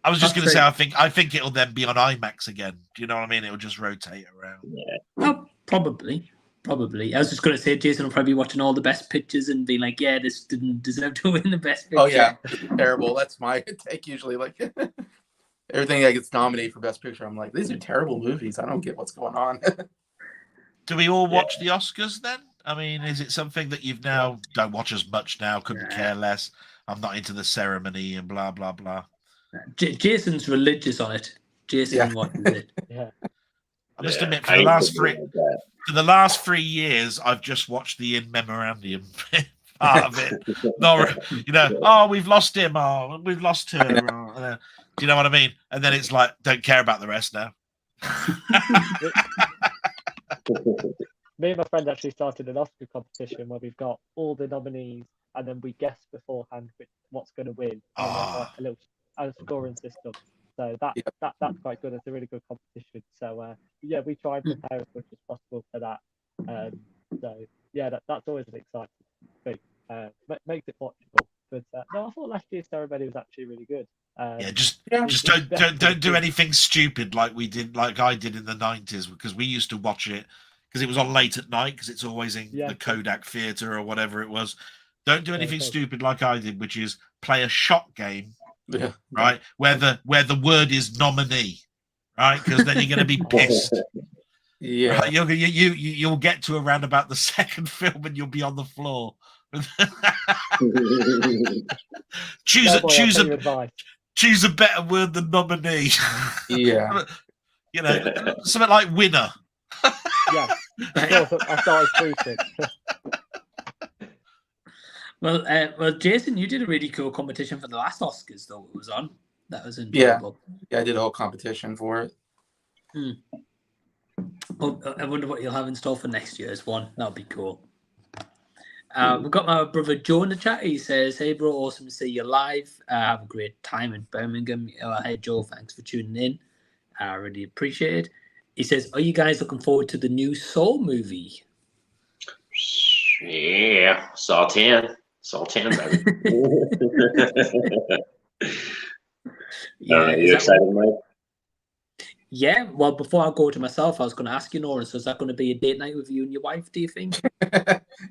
I was just going to say, I think it'll then be on IMAX again. Do you know what I mean? It'll just rotate around. Yeah. Oh, probably. I was just going to say, Jason will probably be watching all the best pictures and be like, "Yeah, this didn't deserve to win the best picture." Oh yeah, terrible. That's my take usually. Like everything that gets nominated for best picture, I'm like, these are terrible movies. I don't get what's going on. Do we all watch the Oscars then? I mean, is it something that you've now don't watch as much now? Couldn't care less. I'm not into the ceremony and blah blah blah. Jason's religious on it. Jason watches it. Yeah. I must admit, for the last 3 years, I've just watched the in memorandum part of it. We've lost him, we've lost her. Do you know what I mean? And then it's like, don't care about the rest now. Me and my friend actually started an Oscar competition where we've got all the nominees, and then we guess beforehand what's going to win. And then there's like a little scoring system. So that's quite good. It's a really good competition. So we try and prepare as much as possible for that. That's always an exciting thing. Makes it watchable. But no, I thought last year's ceremony was actually really good. Just don't do anything stupid like I did in the 90s, because we used to watch it because it was on late at night, because it's always in the Kodak Theatre or whatever it was. Don't do anything stupid like I did, which is play a shot game, right? Where the word is nominee, right? Because then you're going to be pissed. Yeah, right? You'll get to around about the second film and you'll be on the floor. choose a better word than nominee. Yeah. Something like winner. Yeah, I started preaching. Well, Jason, you did a really cool competition for the last Oscars, though. It was on. That was enjoyable. Yeah, I did a whole competition for it. Oh, I wonder what you'll have in store for next year's one. That'll be cool. We've got my brother Joe in the chat. He says, "Hey, bro, awesome to see you live. Have a great time in Birmingham." Hey, Joe, thanks for tuning in. I really appreciate it. He says, "Are you guys looking forward to the new Soul movie?" Yeah, Sultan, baby. You excited, Mike? Yeah, well, before I go to myself, I was going to ask you, Norin, so is that going to be a date night with you and your wife, do you think?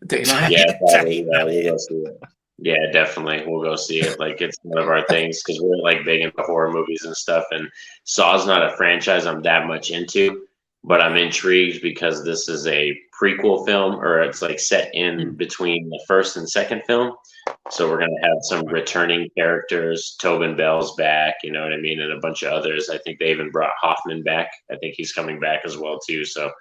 Date night? Yeah, probably. We'll go see it. Yeah, definitely. We'll go see it. Like, it's one of our things, because we're like big into horror movies and stuff, and Saw's not a franchise I'm that much into, but I'm intrigued because this is a prequel film, or it's like set in between the first and second film. So we're going to have some returning characters. Tobin Bell's back, you know what I mean, and a bunch of others. I think they even brought Hoffman back. I think he's coming back as well, too. So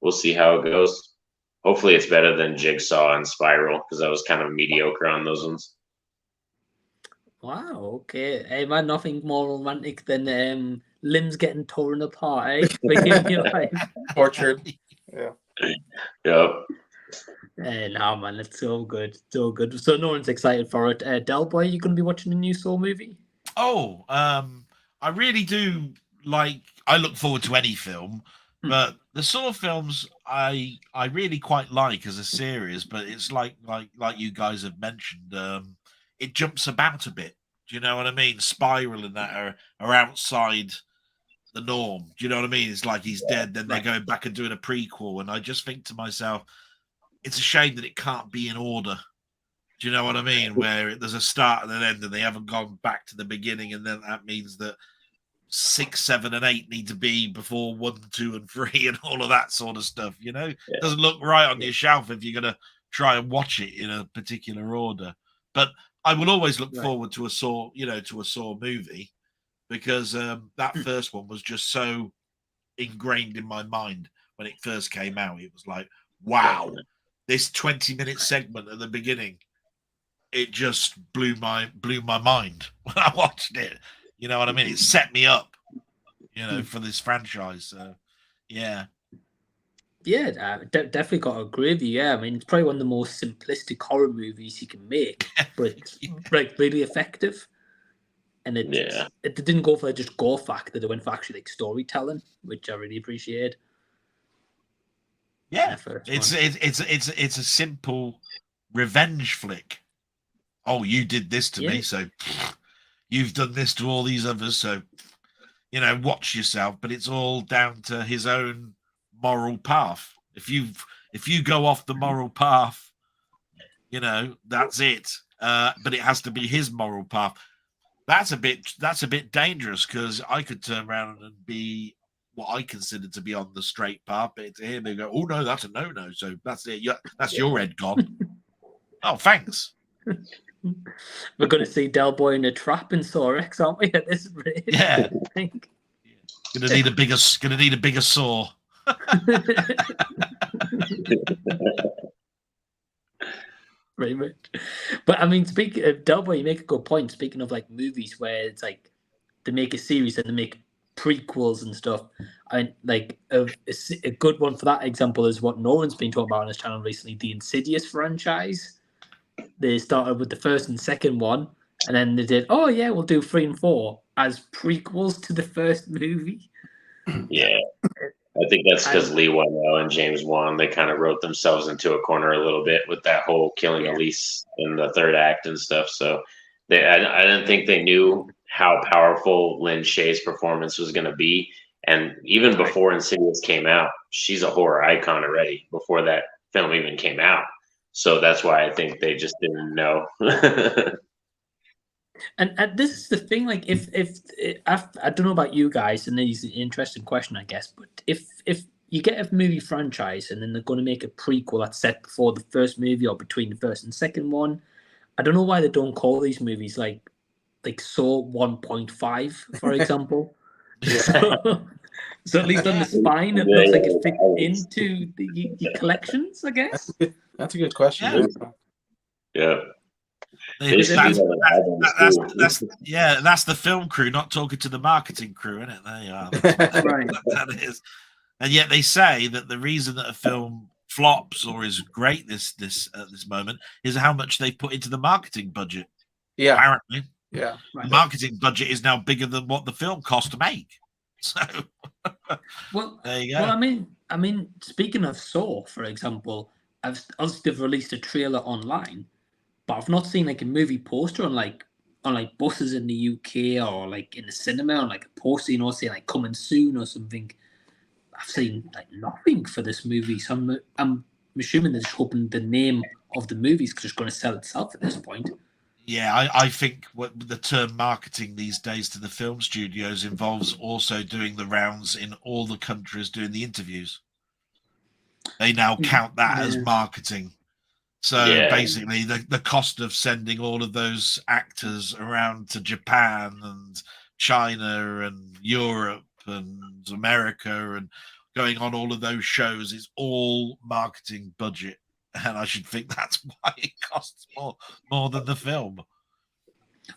we'll see how it goes. Hopefully it's better than Jigsaw and Spiral, because I was kind of mediocre on those ones. Wow, okay. Hey, man, nothing more romantic than limbs getting torn apart, eh? Tortured. Yeah. Yep. No, man, it's so good. So good. So no one's excited for it. Delboy, you going to be watching the new Soul movie? Oh, I really do I look forward to any film, but the sort of films I really quite like as a series, but it's like you guys have mentioned, it jumps about a bit. Do you know what I mean? Spiral and that are outside the norm. Do you know what I mean? It's like he's dead, then they're going back and doing a prequel, and I just think to myself, it's a shame that it can't be in order. Do you know what I mean? Where there's a start and an end, and they haven't gone back to the beginning, and then that means that 6, 7, and 8 need to be before 1, 2, and 3, and all of that sort of stuff. It doesn't look right on your shelf if you're going to try and watch it in a particular order. But I will always look forward to a Saw movie, because that first one was just so ingrained in my mind when it first came out. It was like, wow, this 20-minute segment at the beginning, it just blew my mind when I watched it. You know what I mean? It set me up. for this franchise. So, yeah. Yeah, definitely got to agree with you. Yeah, I mean, it's probably one of the most simplistic horror movies you can make, but it's like really effective. And it didn't go for just gore factor; they went for actually like storytelling, which I really appreciate. Yeah, it's a simple revenge flick. Oh, you did this to me, so you've done this to all these others, so watch yourself. But it's all down to his own moral path. If you go off the moral path, that's it. But it has to be his moral path. That's a bit dangerous, because I could turn around and be what I consider to be on the straight path, but to him they go, oh no, that's a no. So that's it. That's your head gone. Oh, thanks. We're going to see Del Boy in a trap in Saw X, aren't we? At this rate, yeah. I think. Gonna need a bigger saw. Very much. But I mean, speaking of Del Boy, you make a good point. Speaking of like movies where it's like they make a series and they make prequels and stuff. I mean, like a good one for that example is what Norin's been talking about on his channel recently, the Insidious franchise. They started with the first and second one, and then they did, oh yeah, we'll do 3 and 4 as prequels to the first movie. Yeah. I think that's because Lee Winnell and James Wan, they kind of wrote themselves into a corner a little bit with that whole killing Elise in the third act and stuff. So I didn't think they knew how powerful Lynn Shaye's performance was going to be. And even before Insidious came out, she's a horror icon already before that film even came out. So that's why I think they just didn't know. And this is the thing, like if I don't know about you guys, and this is an interesting question, I guess, but if you get a movie franchise and then they're going to make a prequel that's set before the first movie or between the first and second one, I don't know why they don't call these movies like Saw 1.5, for example. So at least on the spine, it looks like it fits into your collections, I guess. That's a good question. Yeah. That's the film crew not talking to the marketing crew, isn't it? There you are. Right. That is. And yet they say that the reason that a film flops or is great this at this moment is how much they put into the marketing budget. Yeah. Apparently. Yeah. The marketing budget is now bigger than what the film cost to make. So there you go. Well, I mean, speaking of Saw, for example, they've released a trailer online, but I've not seen like a movie poster on buses in the UK or like in the cinema on like a poster, saying like coming soon or something. I've seen like nothing for this movie, so I'm assuming they're just hoping the name of the movie is just going to sell itself at this point. Yeah, I think what the term marketing these days to the film studios involves also doing the rounds in all the countries doing the interviews. They now count that as marketing. So basically the cost of sending all of those actors around to Japan and China and Europe and America and going on all of those shows is all marketing budget. And I should think that's why it costs more than the film.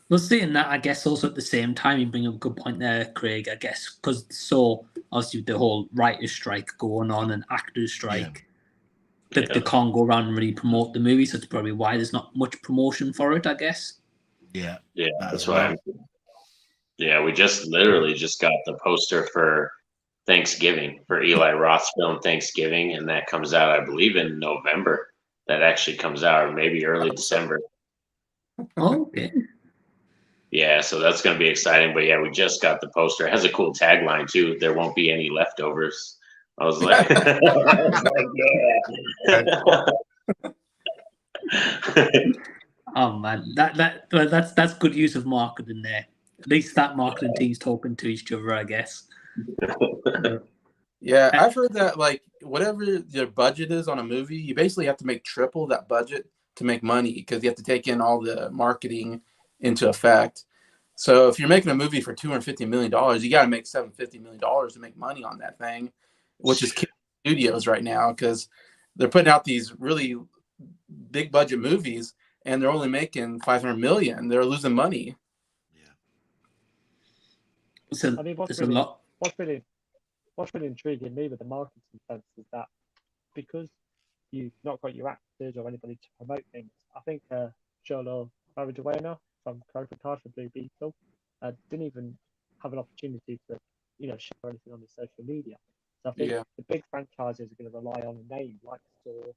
Well, seeing that, I guess also at the same time, you bring up a good point there, Craig, I guess, because obviously the whole writer's strike going on and actors strike, they can't go around and really promote the movie, so it's probably why there's not much promotion for it, I guess. Yeah, that's why. Yeah, we literally just got the poster for Thanksgiving, for Eli Roth's film Thanksgiving, and that comes out, I believe, in November. That actually comes out, or maybe early December. Okay. Yeah, so that's going to be exciting. But yeah, we just got the poster. It has a cool tagline too. There won't be any leftovers. I was like, oh man, that's good use of marketing there. At least that marketing team's talking to each other, I guess. Yeah, I've heard that like whatever your budget is on a movie, you basically have to make triple that budget to make money because you have to take in all the marketing into effect. So if you're making a movie for $250 million, you got to make $750 million to make money on that thing, which is killing studios right now because they're putting out these really big budget movies and they're only making $500 million. They're losing money. So I mean, there's a lot. what's really intriguing me with the marketing sense is that because you've not got your actors or anybody to promote things, I think Sholo Mariduena from Cobra Kai for Blue Beetle didn't even have an opportunity to, share anything on his social media. So I think the big franchises are going to rely on a name like Thor,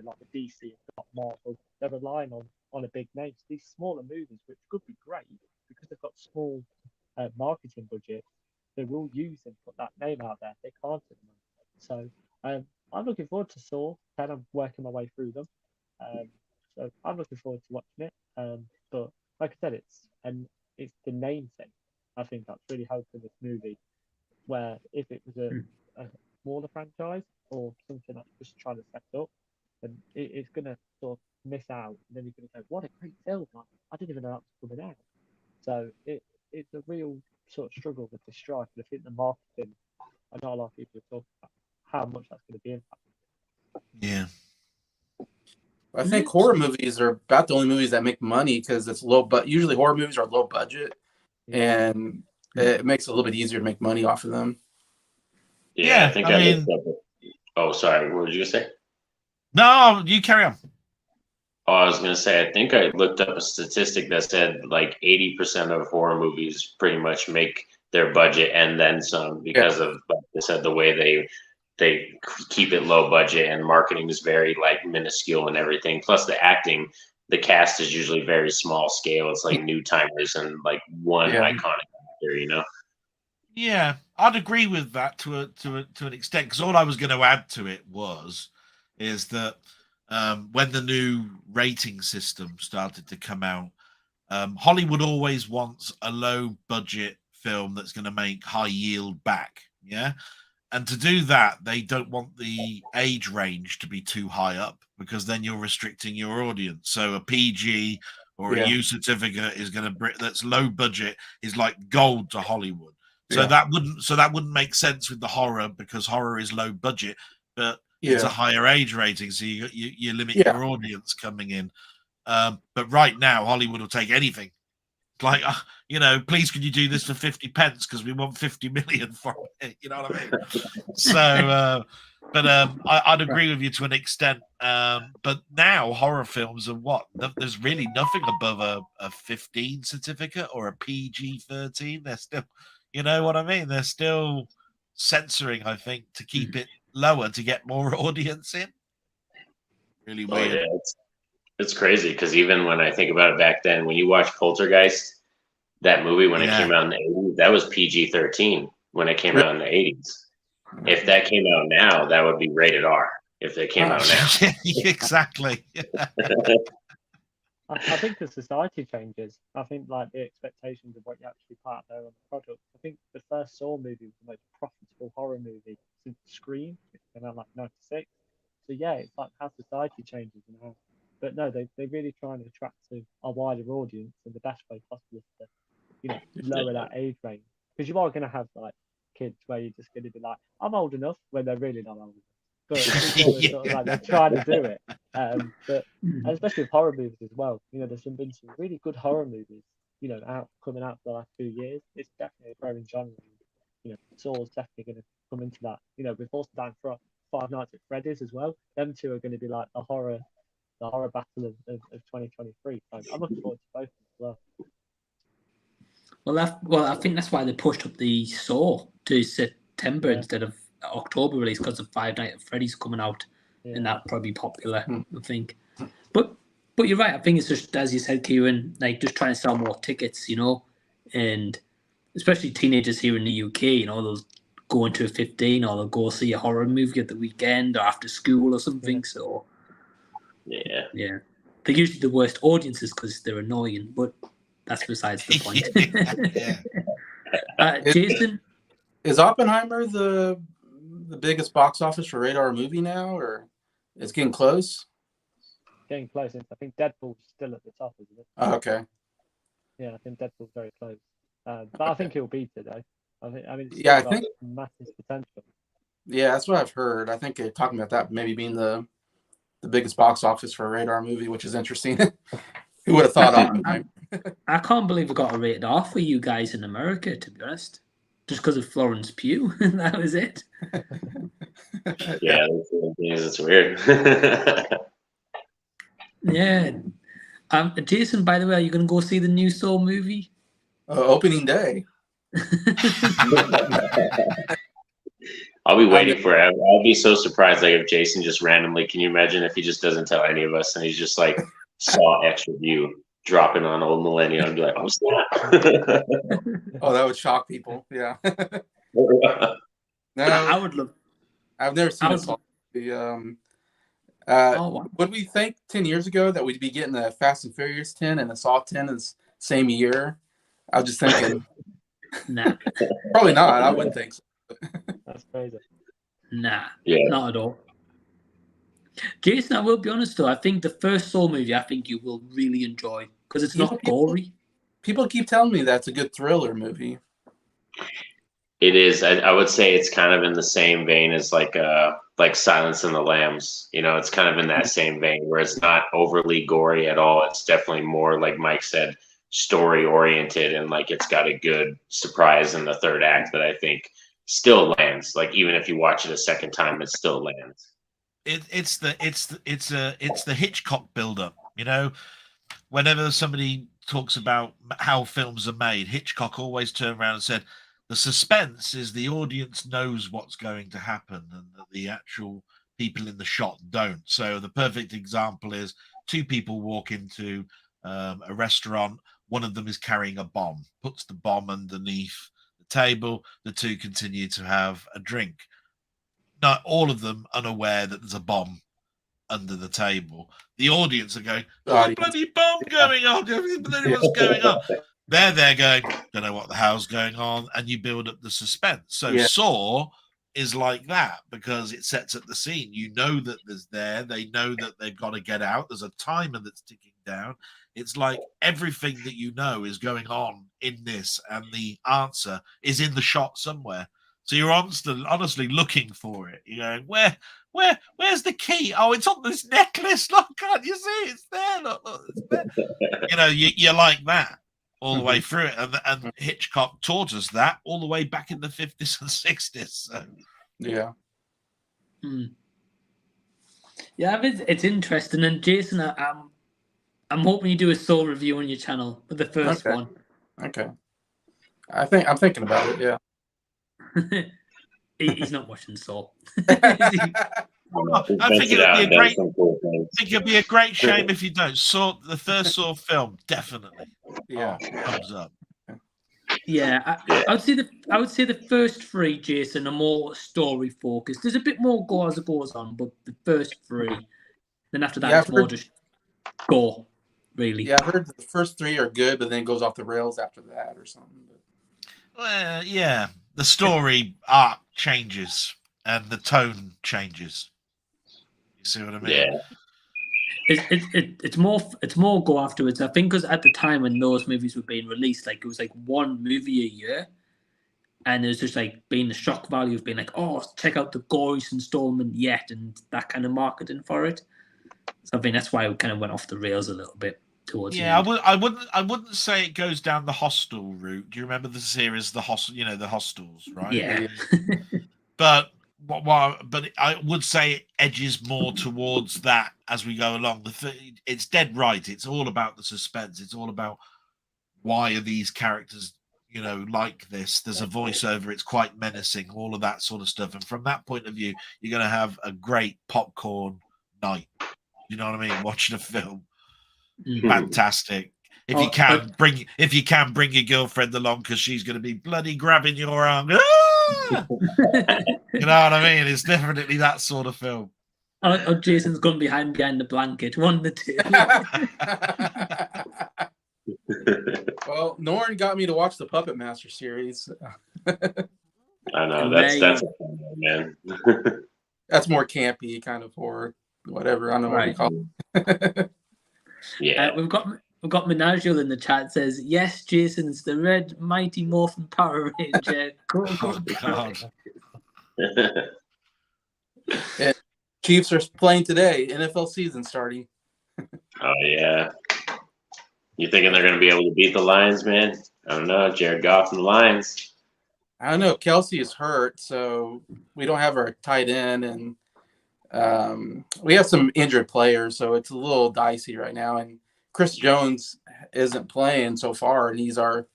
like the DC and Marvel. They're relying on a big name. So these smaller movies, which could be great because they've got small marketing budgets, they will use and put that name out there. They can't at the moment. So I'm looking forward to Saw 10. I'm working my way through them. So I'm looking forward to watching it. But like I said, it's the name thing. I think that's really helping this movie. Where if it was a smaller franchise or something that's just trying to set up, then it's going to sort of miss out. And then you're going to go, what a great film. Like, I didn't even know that was coming out. So it's a real sort of struggle with this strike. And I think the marketing, I know a lot of people are talking about how much that's going to be impacted. Yeah. I think horror movies are about the only movies that make money because it's low, but usually horror movies are low budget, and it makes it a little bit easier to make money off of them. Yeah, I think I looked up. Oh, sorry. What did you say? No, you carry on. Oh, I was going to say, I think I looked up a statistic that said like 80% of horror movies pretty much make their budget and then some because of, like they said, the way they keep it low budget and marketing is very like minuscule and everything. Plus the acting, the cast is usually very small scale. It's like new timers and like one iconic actor, Yeah, I'd agree with that to an extent, because all I was going to add to it is that when the new rating system started to come out, Hollywood always wants a low budget film that's going to make high yield back. Yeah. And to do that, they don't want the age range to be too high up, because then you're restricting your audience. So a PG or a U certificate is going to that's low budget is like gold to Hollywood. So that wouldn't make sense with the horror, because horror is low budget, but it's a higher age rating, so you limit your audience coming in. But right now, Hollywood will take anything. Like, please, could you do this for 50 pence? Because we want 50 million for it. You know what I mean? So, I'd agree with you to an extent. But now horror films are what? There's really nothing above a 15 certificate or a PG-13. They're still, you know what I mean? They're still censoring, I think, to keep it lower to get more audience in. Really weird. Oh, yeah. It's crazy because even when I think about it back then, when you watch Poltergeist, that movie when it came out in the 80s, that was PG-13 when it came out in the 80s. If that came out now, that would be rated R. If it came out now, exactly. I think the society changes. I think like the expectations of what you actually put out there on the product. I think the first Saw movie was the most profitable horror movie since Scream. It came out like '96. So yeah, it's like how society changes and how. But no, they really trying to attract to a wider audience, and the best way possible is to, lower that age range, because you are going to have like kids where you're just going to be like, I'm old enough, when they're really not old enough. But sort of like they're trying to do it. But especially with horror movies as well, there's been some really good horror movies, coming out for the last few years. It's definitely a growing genre. Saw's definitely going to come into that. We've also done for Five Nights at Freddy's as well. Them two are going to be like the horror battle of 2023. So I'm looking forward to both as well. Well, I think that's why they pushed up the Saw to September instead of October release, because of Five Nights at Freddy's coming out, and that probably popular, I think. But you're right. I think it's just, as you said, Kieran, like just trying to sell more tickets, and especially teenagers here in the UK, they'll go into a 15 or they'll go see a horror movie at the weekend or after school or something. So yeah, they're usually the worst audiences because they're annoying, but that's besides the point. Jason, is Oppenheimer the biggest box office for Radar movie now, or it's getting close? Getting close. I think Deadpool's still at the top, isn't it? Oh, okay. Yeah, I think Deadpool's very close. But I think he'll beat it though. I think massive potential. Yeah, that's what I've heard. I think they're talking about that maybe being the biggest box office for a Radar movie, which is interesting. Who would have thought Oppenheimer? I can't believe we got a rated R for you guys in America, to be honest. just because of Florence Pugh. That was it. Yeah, it's weird. Yeah. Jason, by the way, are you going to go see the new Saw movie? Opening day. I'll be waiting for it. I'll be so surprised, like if Jason just randomly. Can you imagine if he just doesn't tell any of us and he's just like Saw X review dropping on Old Millennial and be like, "Oh snap!" Oh, that would shock people. Yeah. Yeah. No, I would love. I've never seen I a would- Saw movie. Oh, wow. Would we think 10 years ago that we'd be getting a Fast and Furious 10 and a Saw 10 in the same year? I was just thinking, Nah, probably not. I wouldn't think so. That's crazy. nah, Yeah. not at all. Jason, I will be honest though. I think the first Saw movie, I think you will really enjoy because it's not gory. People keep telling me that's a good thriller movie. It is. I would say it's kind of in the same vein as like Silence and the Lambs. You know, it's kind of in that same vein where it's not overly gory at all. It's definitely more, like Mike said, story oriented, and like it's got a good surprise in the third act that I think still lands. Like even if you watch it a second time, it still lands. It's the Hitchcock build-up. You know, whenever somebody talks about how films are made, Hitchcock always turned around and said, the suspense is the audience knows what's going to happen and that the actual people in the shot don't. So the perfect example is two people walk into a restaurant. One of them is carrying a bomb, puts the bomb underneath the table. The two continue to have a drink. Not all of them unaware that there's a bomb under the table. The audience are going, "There's a bloody bomb going on. What's going on?" They're there going, "Don't know what the hell's going on," and you build up the suspense. So Yeah. Saw is like that because it sets up the scene. You know that there's there. They know that they've got to get out. There's a timer that's ticking down. It's like everything that you know is going on in this, and the answer is in the shot somewhere. So you're honestly looking for it. You're going, where's the key? Oh, it's on this necklace. Look, can't you see? It's there. Look, it's there. You know, you're like that all the way through it. And Hitchcock taught us that all the way back in the 50s and 60s. So. Yeah. Yeah, it's interesting. And Jason, I'm hoping you do a Saw review on your channel for the first one. Okay. I'm thinking about it. Yeah. He's not watching Saw. I think it'd be a great shame if you don't. Saw the first Saw film, definitely. Yeah. Thumbs up. Yeah, I would say the first three, Jason, are more story focused. There's a bit more gore as it goes on, but the first three. Then after that, it's more just gore, really. Yeah, I've heard the first three are good, but then it goes off the rails after that or something. Well, yeah, the story arc changes and the tone changes. You see what I mean? Yeah. It's more go afterwards. I think because at the time when those movies were being released, like it was like one movie a year, and it was just like being the shock value of being like, oh, check out the goriest installment yet, and that kind of marketing for it. So I think that's why it kind of went off the rails a little bit towards. Yeah, I wouldn't say it goes down the Hostel route. Do you remember the series, the Hostels, right? Yeah. But I would say it edges more towards that as we go along. It's dead right. It's all about the suspense. It's all about why are these characters, like this. There's a voiceover. It's quite menacing. All of that sort of stuff. And from that point of view, you're going to have a great popcorn night. You know what I mean? Watching a film. Fantastic. If you can bring your girlfriend along because she's going to be bloody grabbing your arm. You know what I mean? It's definitely that sort of film. Or Jason's gone behind the blanket. One of the two. Well, Norin got me to watch the Puppet Master series. I know that's a fun one, man. That's more campy, kind of horror, whatever. I don't know what you call it. Yeah, we've got Menagerie in the chat says yes, Jason's the Red Mighty Morphin Power Ranger. Go. God. Yeah. Chiefs are playing today. NFL season starting. Oh yeah. You thinking they're going to be able to beat the Lions, man? I don't know. Jared Goff and the Lions. I don't know. Kelsey is hurt, so we don't have our tight end, and we have some injured players, so it's a little dicey right now. And Chris Jones isn't playing so far, and he's our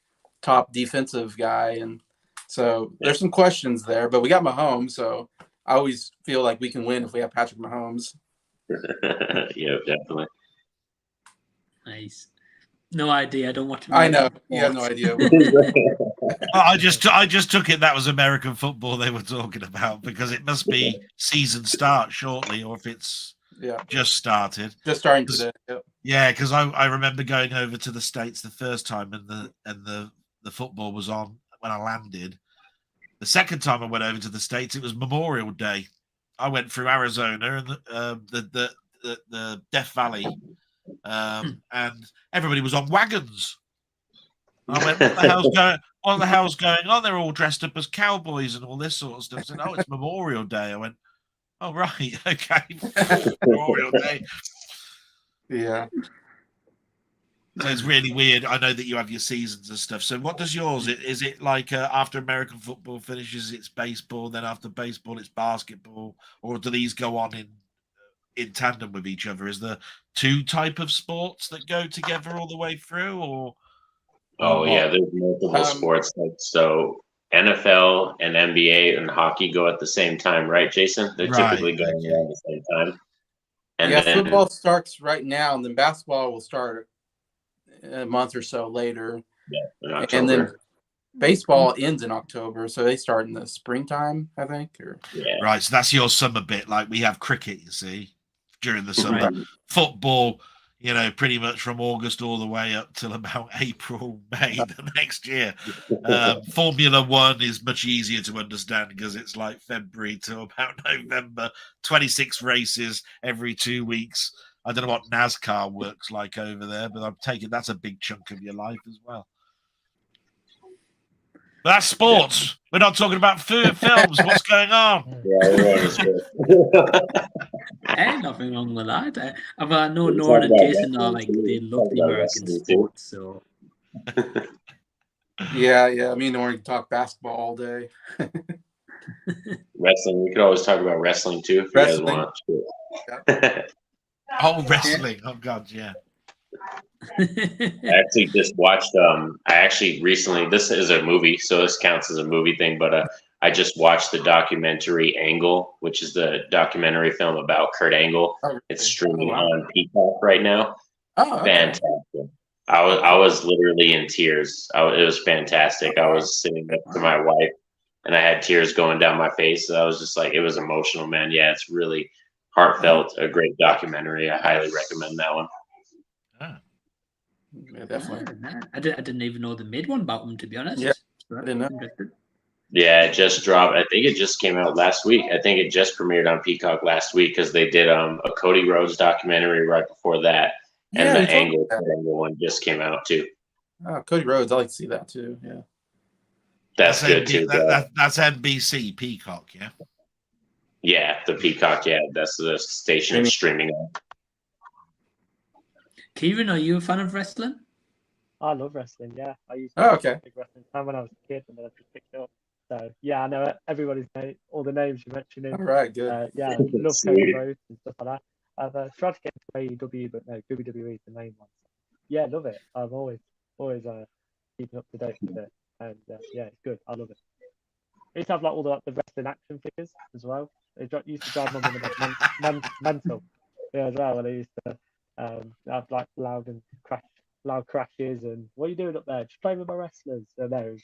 top defensive guy, and so there's some questions there. But we got Mahomes, so I always feel like we can win if we have Patrick Mahomes. Yeah, definitely. Nice. No idea. I don't watch. I know. You have no idea. I just took it that was American football they were talking about, because it must be season start shortly, or if it's just started. Just starting today. Yep. Yeah, because I remember going over to the States the first time, and the football was on when I landed. The second time I went over to the States, it was Memorial Day. I went through Arizona and the Death Valley, and everybody was on wagons. I went, what the hell's going on? They're all dressed up as cowboys and all this sort of stuff. I said, oh, it's Memorial Day. I went, oh, right, okay. Memorial Day. Yeah. So it's really weird. I know that you have your seasons and stuff. So what does yours? Is it like after American football finishes, it's baseball, then after baseball, it's basketball? Or do these go on in tandem with each other? Is there two type of sports that go together all the way through, or? Oh yeah, there's multiple sports. So NFL and NBA and hockey go at the same time, right, Jason? They're typically going around the same time. And then football starts right now, and then basketball will start a month or so later. Yeah, and then baseball ends in October, so they start in the springtime, I think. Right, so that's your summer bit. Like we have cricket, you see, during the summer. Football, pretty much from August all the way up till about April, May the next year. Formula One is much easier to understand because it's like February to about November, 26 races every 2 weeks. I don't know what NASCAR works like over there, but I'm taking that's a big chunk of your life as well. But that's sports. We're not talking about films. What's going on? Hey, nothing wrong with that. I know Norin and Jason are like, they love the American sports, so. Yeah, me and Norin can talk basketball all day. Wrestling, we could always talk about wrestling too if you guys want. Oh, wrestling. Oh, God, yeah. I actually just watched, recently, this is a movie, so this counts as a movie thing, but I just watched the documentary Angle, which is the documentary film about Kurt Angle. It's streaming on Peacock right now. Oh, okay. Fantastic. I was literally in tears. It was fantastic. I was sitting next to my wife, and I had tears going down my face. I was just like, it was emotional, man. Yeah, it's really heartfelt, a great documentary. I highly recommend that one. Yeah, definitely. I didn't even know they made one about them, to be honest. Yeah, I didn't know. Yeah, it just dropped. I think it just came out last week. I think it just premiered on Peacock last week because they did a Cody Rhodes documentary right before that, and the Angle one just came out too. Oh, Cody Rhodes, I like to see that too. Yeah, that's good too. That's NBC Peacock, yeah. Yeah, the Peacock. Yeah, that's the station it's streaming on. Kieran, are you a fan of wrestling? I love wrestling. Yeah, I used to be a big wrestling fan when I was a kid, and then I just picked it up. So yeah, I know everybody's name, all the names you're mentioning. All right, good. Yeah, love Cody Rhodes and stuff like that. I've tried to get into AEW, but no, WWE is the main one. Yeah, love it. I'm always keeping up to date with it, and yeah, it's good. I love it. I used to have like all the wrestling action figures as well. They used to drive my mental. Yeah, as well. And I used to have like loud crashes and what are you doing up there? Just playing with my wrestlers. So no,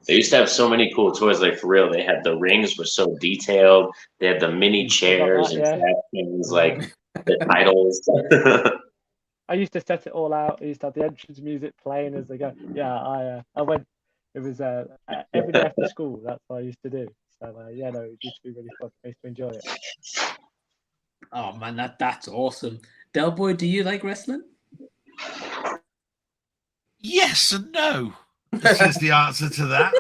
they used to have so many cool toys, like for real. They had the rings were so detailed. They had the mini chairs and things like the titles. I used to set it all out. I used to have the entrance music playing as they go. Yeah, I went. It was every day after school. That's what I used to do. So yeah, no, it used to be really fun. I used to enjoy it. Oh man, that's awesome. Del Boy, do you like wrestling? Yes and no. This is the answer to that.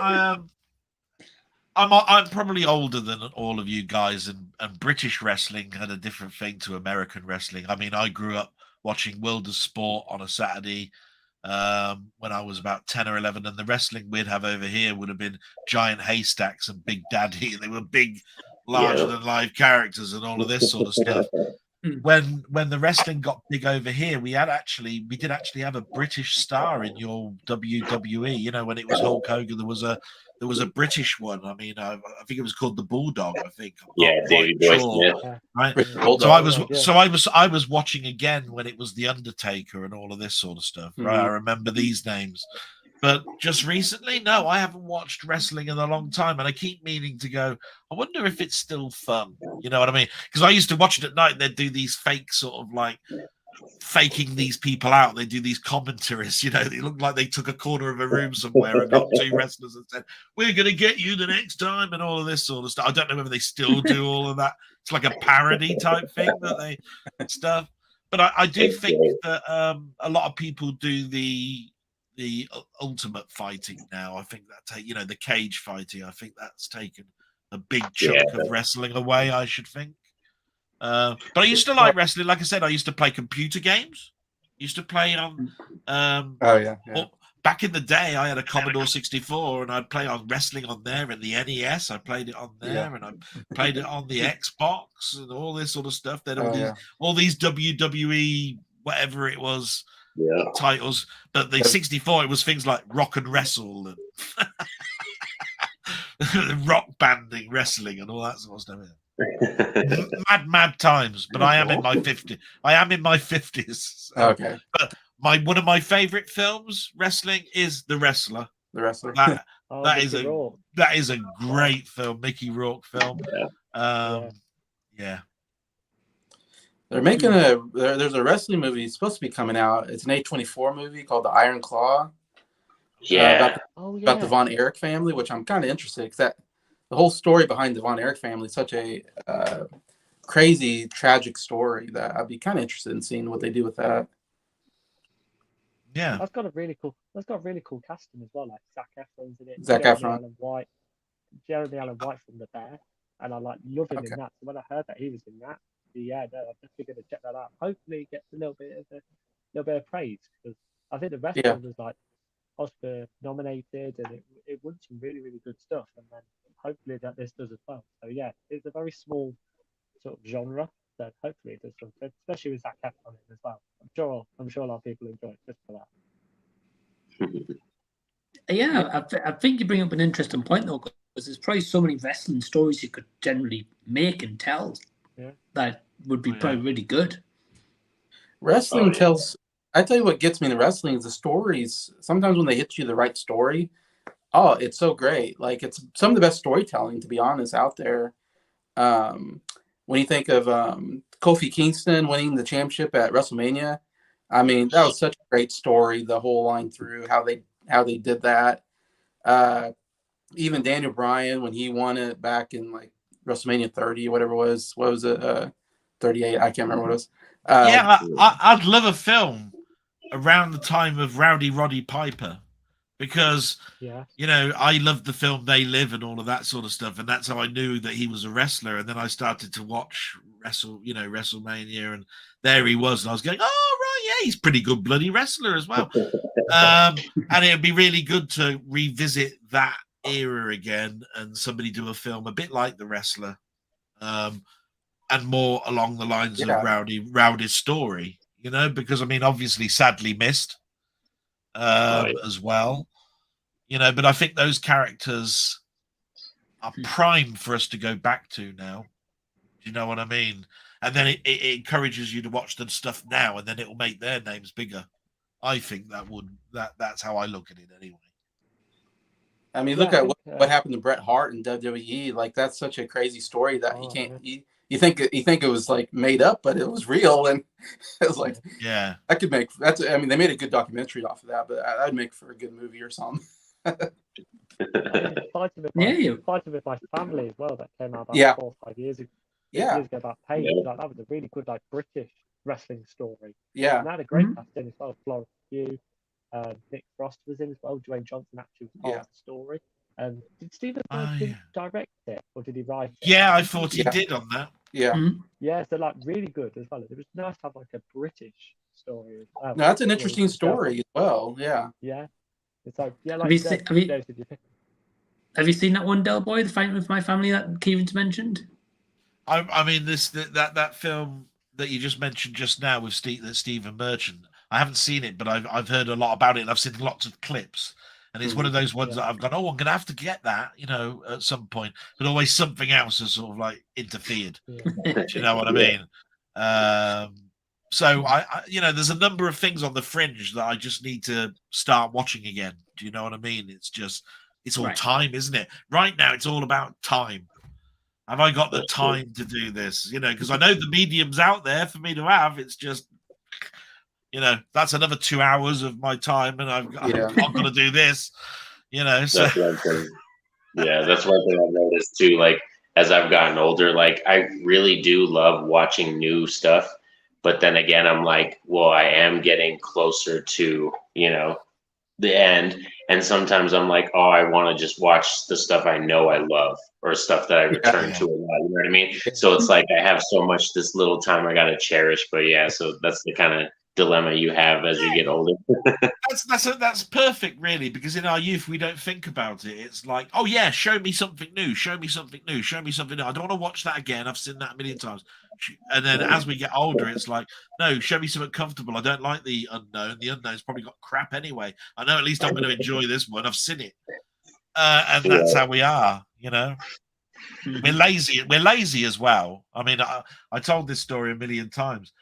I'm probably older than all of you guys, and British wrestling had a different thing to American wrestling. I mean, I grew up watching World of Sport on a Saturday. when I was about 10 or 11, and the wrestling we'd have over here would have been Giant Haystacks and Big Daddy. They were big, larger than life characters and all of this sort of stuff. When the wrestling got big over here, we did actually have a British star in your WWE. You know, when it was Hulk Hogan, there was a British one. I mean, I think it was called the Bulldog. I think. Davey Boy Smith. Right. I was watching again when it was the Undertaker and all of this sort of stuff. Right. I remember these names. But just recently, no, I haven't watched wrestling in a long time, and I keep meaning to go. I wonder if it's still fun. You know what I mean? Because I used to watch it at night, and they'd do these fake sort of like faking these people out. They do these commentaries. You know, they look like they took a corner of a room somewhere and got two wrestlers and said, "We're going to get you the next time," and all of this sort of stuff. I don't know whether they still do all of that. It's like a parody type thing that they stuff. But I do think that a lot of people do the ultimate fighting now. I think that the cage fighting. I think that's taken a big chunk of wrestling away. I should think. But I used to like wrestling. Like I said, I used to play computer games. Used to play on. Back in the day, I had a Commodore 64, and I'd play on wrestling on there, and the NES. I played it on there, and I played it on the Xbox, and all this sort of stuff. Then all these WWE whatever it was. Titles, but the 64 it was things like Rock and Wrestle and rock banding, wrestling, and all that sort of stuff. Mad times. But I am in my 50s. I am in my 50s. Okay. But one of my favorite films, wrestling, is The Wrestler. The Wrestler. That is a great film, Mickey Rourke film. Yeah. They're making there's a wrestling movie. It's supposed to be coming out. It's an A24 movie called The Iron Claw. Yeah. About the Von Erich family, which I'm kind of interested because the whole story behind the Von Erich family is such a crazy, tragic story that I'd be kind of interested in seeing what they do with that. Yeah. That's got a really cool casting as well. Like Zac Efron's in it. Jeremy Allen White from The Bear, and I love him in that. So when I heard that he was in that. I'm definitely going to check that out. Hopefully, it gets a little bit of praise because I think the rest of them was like Oscar nominated and it won some really, really good stuff. And then hopefully that this does as well. So yeah, it's a very small sort of genre. So hopefully it does something, especially with Zac Efron on it as well. I'm sure a lot of people enjoy it just for that. Yeah, I think you bring up an interesting point though, because there's probably so many wrestling stories you could generally make and tell. Yeah. That would be probably really good. Wrestling tells. I tell you what gets me in the wrestling is the stories. Sometimes when they hit you the right story, it's so great. Like it's some of the best storytelling, to be honest, out there. When you think of Kofi Kingston winning the championship at WrestleMania, I mean that was such a great story. The whole line through how they did that. Even Daniel Bryan when he won it back in like WrestleMania 30, whatever it was. What was it? 38. I can't remember what it was. I'd love a film around the time of Rowdy Roddy Piper because, I loved the film They Live and all of that sort of stuff. And that's how I knew that he was a wrestler. And then I started to watch WrestleMania and there he was. And I was going, oh, right, yeah, he's a pretty good bloody wrestler as well. And it would be really good to revisit that era again and somebody do a film a bit like The Wrestler and more along the lines of Rowdy's story, because I mean obviously sadly missed as well, but I think those characters are primed for us to go back to now. Do you know what I mean? And then it encourages you to watch the stuff now and then it will make their names bigger. I think that's how I look at it anyway. I mean, look at what happened to Bret Hart in WWE. Like that's such a crazy story that you can't. You think it was like made up, but it was real, and it was like, I could make that's. I mean, they made a good documentary off of that, but I'd make for a good movie or something. Fighting with my family as well. That came out about 4 or 5 years ago. Years ago about Paige. Like that was a really good British wrestling story. Yeah, and that had a great cast in as well. Florence Pugh. Nick Frost was in as well. Dwayne Johnson actually was part of the story. Did Stephen direct it or did he write it? Yeah, I thought he did on that. Yeah. Mhm. Yeah, so like really good as well. It was nice to have like a British story as well. No, that's an You know, interesting to delve story as well. Yeah. on. Yeah, it's like yeah, Have like you you said, seen, have you, Joseph, you pick. have you seen that one, Del Boy, The Fight with My Family that Kieran's mentioned? I mean, that film that you just mentioned just now with Stephen Merchant. I haven't seen it, but I've heard a lot about it, and I've seen lots of clips. And it's one of those ones Yeah. that I've gone, oh, I'm going to have to get that, you know, at some point. But always something else has sort of like interfered. Yeah. Do you know what I mean? So you know, there's a number of things on the fringe that I just need to start watching again. Do you know what I mean? It's all Right. time, isn't it? Right now, it's all about time. Have I got the That's true. time to do this? You know, because I know the medium's out there for me to have. It's just, you know, that's another 2 hours of my time, and I've got to do this. You know, so That's one thing. Yeah, that's one thing I've noticed too. Like as I've gotten older, like I really do love watching new stuff. But then again, I'm like, well, I am getting closer to, you know, the end. And sometimes I'm like, oh, I want to just watch the stuff I know I love or stuff that I return to a lot. You know what I mean? So it's like I have so much this little time I gotta cherish. But yeah, so that's the kind of dilemma you have as you get older. that's perfect, really, because in our youth we don't think about it. It's like, oh yeah, show me something new, show me something new, show me something new. I don't want to watch that again. I've seen that a million times. And then as we get older, it's like, no, show me something comfortable. I don't like the unknown. The unknown's probably got crap anyway. I know at least I'm going to enjoy this one. I've seen it, and that's how we are. You know, we're lazy. We're lazy as well. I mean, I told this story a million times.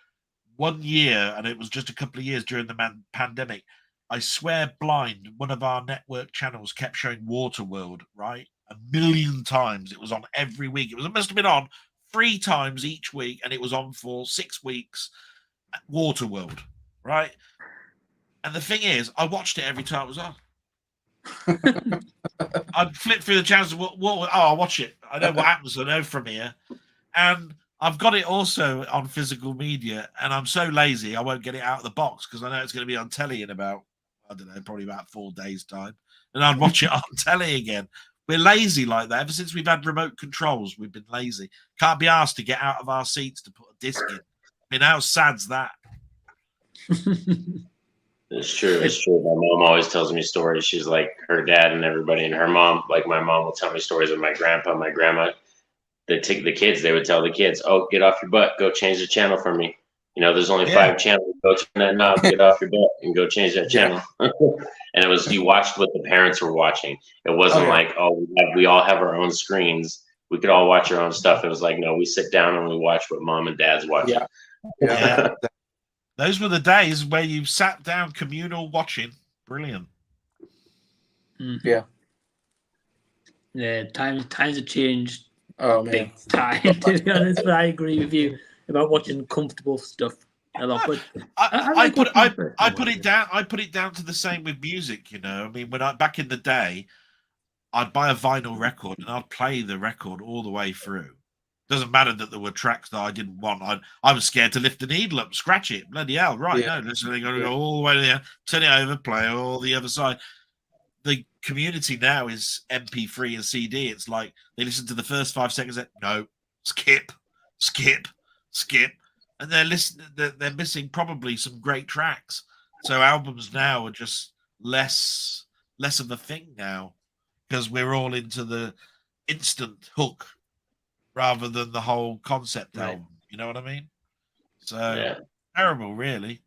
One year, and it was just a couple of years during the pandemic, I swear blind, one of our network channels kept showing Waterworld, right? A million times. It was on every week. It must have been on 3 times each week, and it was on for 6 weeks. Waterworld, right? And the thing is, I watched it every time it was on. I'd flip through the channels. I'll watch it. I know what happens. I know from here. And I've got it also on physical media, and I'm so lazy I won't get it out of the box because I know it's going to be on telly in about, I don't know, probably about 4 days' time. And I'd watch it on telly again. We're lazy like that. Ever since we've had remote controls, we've been lazy. Can't be asked to get out of our seats to put a disc in. I mean, how sad's that? It's true. It's true. My mom always tells me stories. She's like her dad and everybody, and her mom. Like my mom will tell me stories of my grandpa, my grandma. The kids, they would tell the kids, "Oh, get off your butt, go change the channel for me. You know, there's only 5 channels. Go turn that knob, get off your butt, and go change that channel." And it was, you watched what the parents were watching. It wasn't like, oh, we all have our own screens. We could all watch our own stuff. It was like, no, we sit down and we watch what mom and dad's watching. Yeah. Those were the days where you sat down communal watching. Brilliant. Yeah. Yeah, times have changed. Oh man, big time, to be honest. But I agree with you about watching comfortable stuff a lot. But I put it down. I put it down to the same with music. You know, I mean, back in the day, I'd buy a vinyl record and I'd play the record all the way through. Doesn't matter that there were tracks that I didn't want. I was scared to lift the needle up, scratch it. Bloody hell! Right, no, listen, they got to go all the way there, turn it over, play all the other side. The community now is MP3 and CD. It's like they listen to the first 5 seconds. No, skip, and they're missing probably some great tracks. So albums now are just less of a thing now because we're all into the instant hook rather than the whole concept album. You know what I mean? So terrible, really.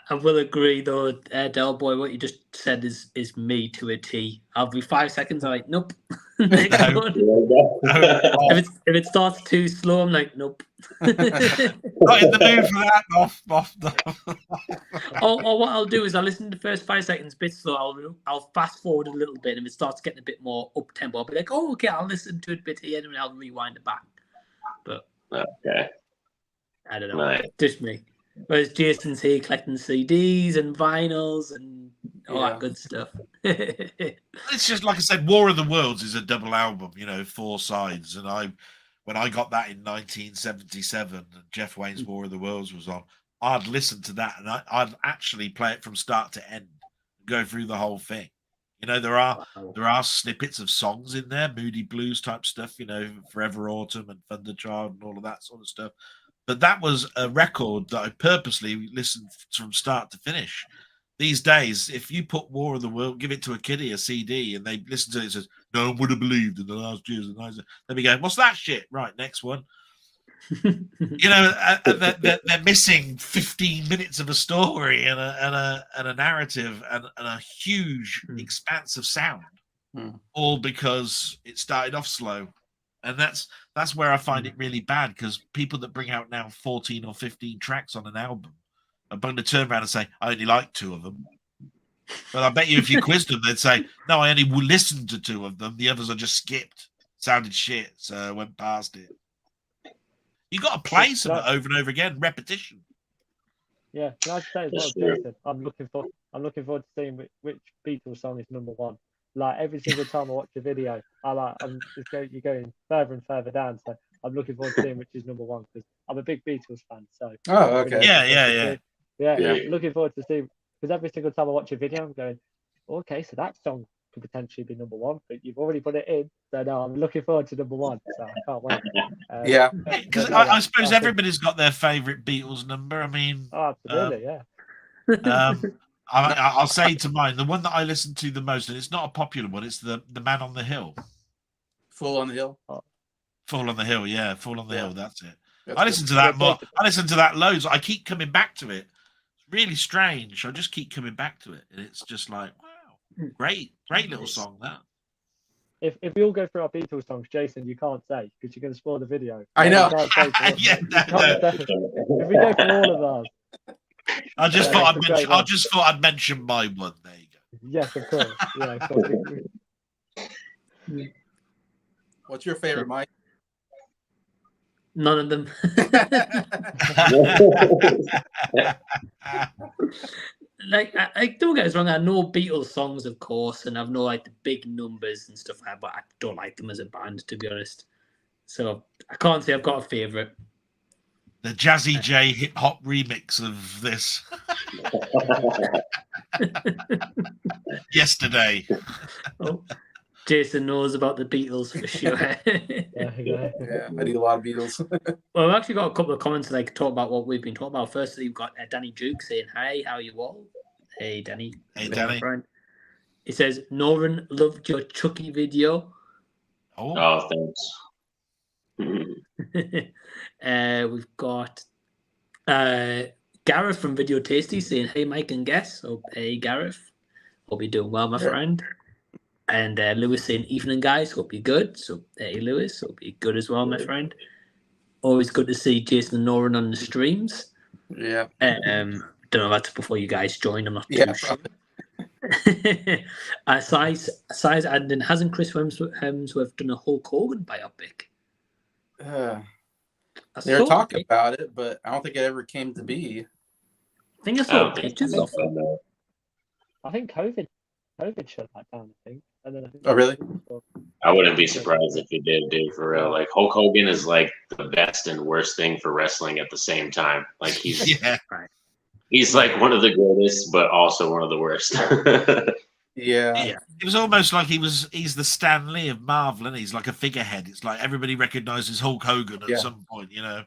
I will agree, though, Del Boy. What you just said is me to a T. I'll be 5 seconds. I'm like, nope. Next one. If it starts too slow, I'm like, nope. Not in the mood for that. Off. Or what I'll do is I'll listen to the first 5 seconds a bit slow. I'll fast forward a little bit, and if it starts getting a bit more up tempo, I'll be like, oh, okay, I'll listen to it a bit here, and I'll rewind it back. But okay, I don't know. Just me. Whereas Jason's here collecting CDs and vinyls and all that good stuff. It's just like I said, War of the Worlds is a double album, 4 sides. And when I got that in 1977 and Jeff Wayne's War of the Worlds was on, I'd listen to that and I'd actually play it from start to end, go through the whole thing. You know, there are snippets of songs in there, moody blues type stuff, you know, Forever Autumn and Thunderchild and all of that sort of stuff. But that was a record that I purposely listened from start to finish. These days, if you put War of the World, give it to a kiddie, a CD, and they listen to it, it says, no one would have believed in the last years. They'll be going, what's that shit? Right, next one. You know, they're missing 15 minutes of a story and a narrative and a huge expanse of sound, all because it started off slow. And that's where I find it really bad, because people that bring out now 14 or 15 tracks on an album are going to turn around and say, I only like 2 of them. But I bet you if you quizzed them, they'd say, no, I only listened to 2 of them. The others I just skipped. Sounded shit, so I went past it. You got to play some over and over again, repetition. Yeah, can I say as well, Jason? I'm looking forward to seeing which Beatles song is #1. Like every single time I watch a video, you're going further and further down. So I'm looking forward to seeing which is #1, because I'm a big Beatles fan. So okay, yeah. I'm looking forward to seeing, because every single time I watch a video, I'm going, okay, so that song could potentially be #1, but you've already put it in. So no, I'm looking forward to #1. So I can't wait. Because I suppose everybody's got their favourite Beatles number. I mean, absolutely, yeah. I'll say to mine, the one that I listen to the most, and it's not a popular one, it's the Man on the Hill. Fool on the Hill. Fall on the Hill, yeah, Fall on the Hill. That's it. I listen to that more. I listen to that loads. I keep coming back to it. It's really strange. I just keep coming back to it, and it's just like, wow, great little song that. If we all go through our Beatles songs, Jason, you can't say, because you're going to spoil the video. I know. If we go through all of ours. I just thought I'd mention my one. There you go. Yes, of course. Yeah, of course. What's your favorite, Mike? None of them. Like, I don't get us wrong, I know Beatles songs, of course, and I've know like the big numbers and stuff like that, but I don't like them as a band, to be honest. So I can't say I've got a favourite. The Jazzy J hip hop remix of this. Yesterday. Oh, Jason knows about the Beatles for sure. Yeah, I need a lot of Beatles. Well, we've actually got a couple of comments that talk about what we've been talking about. Firstly, we've got Danny Duke saying, hi, how are you all? Hey, Danny. Hey, Danny. He says, Norin, loved your Chucky video. Oh, thanks. We've got Gareth from Video Tasty saying, hey, Mike and Guess. So, hey, Gareth. Hope you're doing well, my friend. And Lewis saying, evening, guys. Hope you're good. So, hey, Lewis. Hope you're good as well, my friend. Always good to see Jason and Norin on the streams. Yeah. Don't know if that's before you guys joined. I'm not too sure. Size adding, hasn't Chris Hemsworth done a Hulk Hogan biopic? They're talking about it, but I don't think it ever came to be. I think I saw pictures of it. I think COVID shut that down, I think. And then Oh, really? I wouldn't be surprised if he did, dude, for real. Like, Hulk Hogan is like the best and worst thing for wrestling at the same time. Like, he's he's like one of the greatest, but also one of the worst. Yeah. It was almost like he's the Stan Lee of Marvel, and he's like a figurehead. It's like everybody recognizes Hulk Hogan at some point, you know.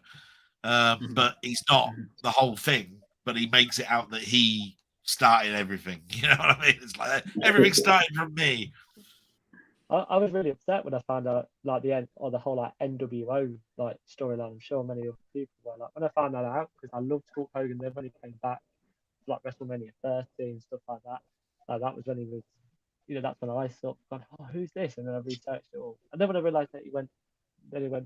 But he's not the whole thing, but he makes it out that he started everything. You know what I mean? It's like everything started from me. I was really upset when I found out like the end or the whole like NWO like storyline. I'm sure many other people were like when I found that out, because I loved Hulk Hogan. Then when he came back, like WrestleMania 30 stuff like that. That was when he was, you know, that's when I thought, God, who's this? And then I researched it all. And then when I realized that he went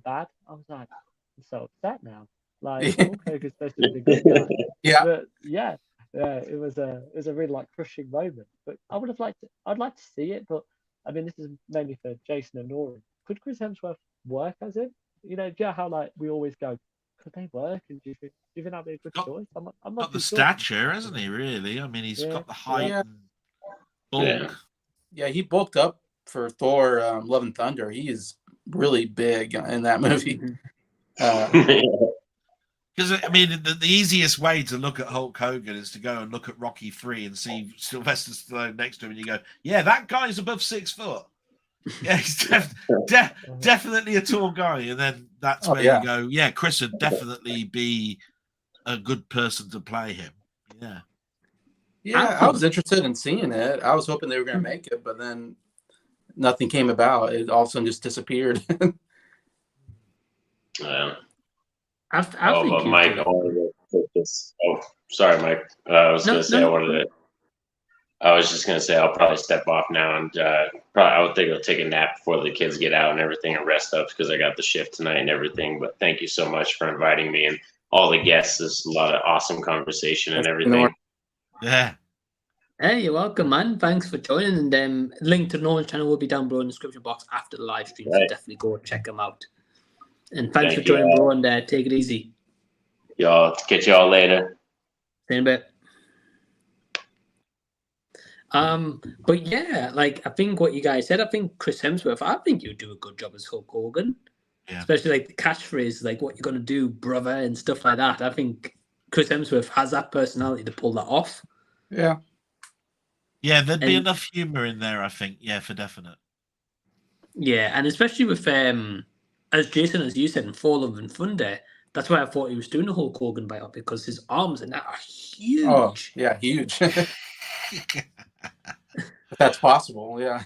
bad, I was like, I'm so upset now. Like Hulk Hogan's supposed to be the good guy. But yeah, it was a really like crushing moment. But I'd like to see it, but I mean, this is mainly for Jason and Norin. Could Chris Hemsworth work as him? You know how like we always go, could they work? And do you think that'd be a good choice? I'm not got the sure. stature, hasn't he? Really? I mean, he's got the height. Yeah. And bulk. Yeah, he bulked up for Thor: Love and Thunder. He is really big in that movie. Because I mean, the easiest way to look at Hulk Hogan is to go and look at Rocky 3 and see Sylvester Stallone next to him, and you go, "Yeah, that guy's above 6 foot. Yeah, he's definitely a tall guy." And then that's where you go, "Yeah, Chris would definitely be a good person to play him." Yeah. Yeah, I was interested in seeing it. I was hoping they were going to make it, but then nothing came about. It all of a sudden just disappeared. I think Mike, I wanted to take this. Oh, sorry, Mike. I was going to say I was just going to say I'll probably step off now, and I would think I'll take a nap before the kids get out and everything and rest up because I got the shift tonight and everything. But thank you so much for inviting me and all the guests. There's a lot of awesome conversation and everything. Yeah. Hey, you're welcome, man. Thanks for joining. And link to Norin's channel will be down below in the description box after the live stream. So definitely go check them out. And thanks for joining, bro. And take it easy. Y'all, catch y'all later. See you in a bit. But yeah, like I think what you guys said, I think Chris Hemsworth, I think you do a good job as Hulk Hogan. Yeah. Especially like the catchphrase, like what you're gonna do, brother, and stuff like that. I think Chris Hemsworth has that personality to pull that off. Yeah. Yeah, there'd be enough humor in there, I think. Yeah, for definite. Yeah, and especially with as Jason, as you said, in Fall Love and Thunder, that's why I thought he was doing a Hulk Hogan biopic because his arms and that are huge. Oh, yeah, huge. If that's possible, yeah.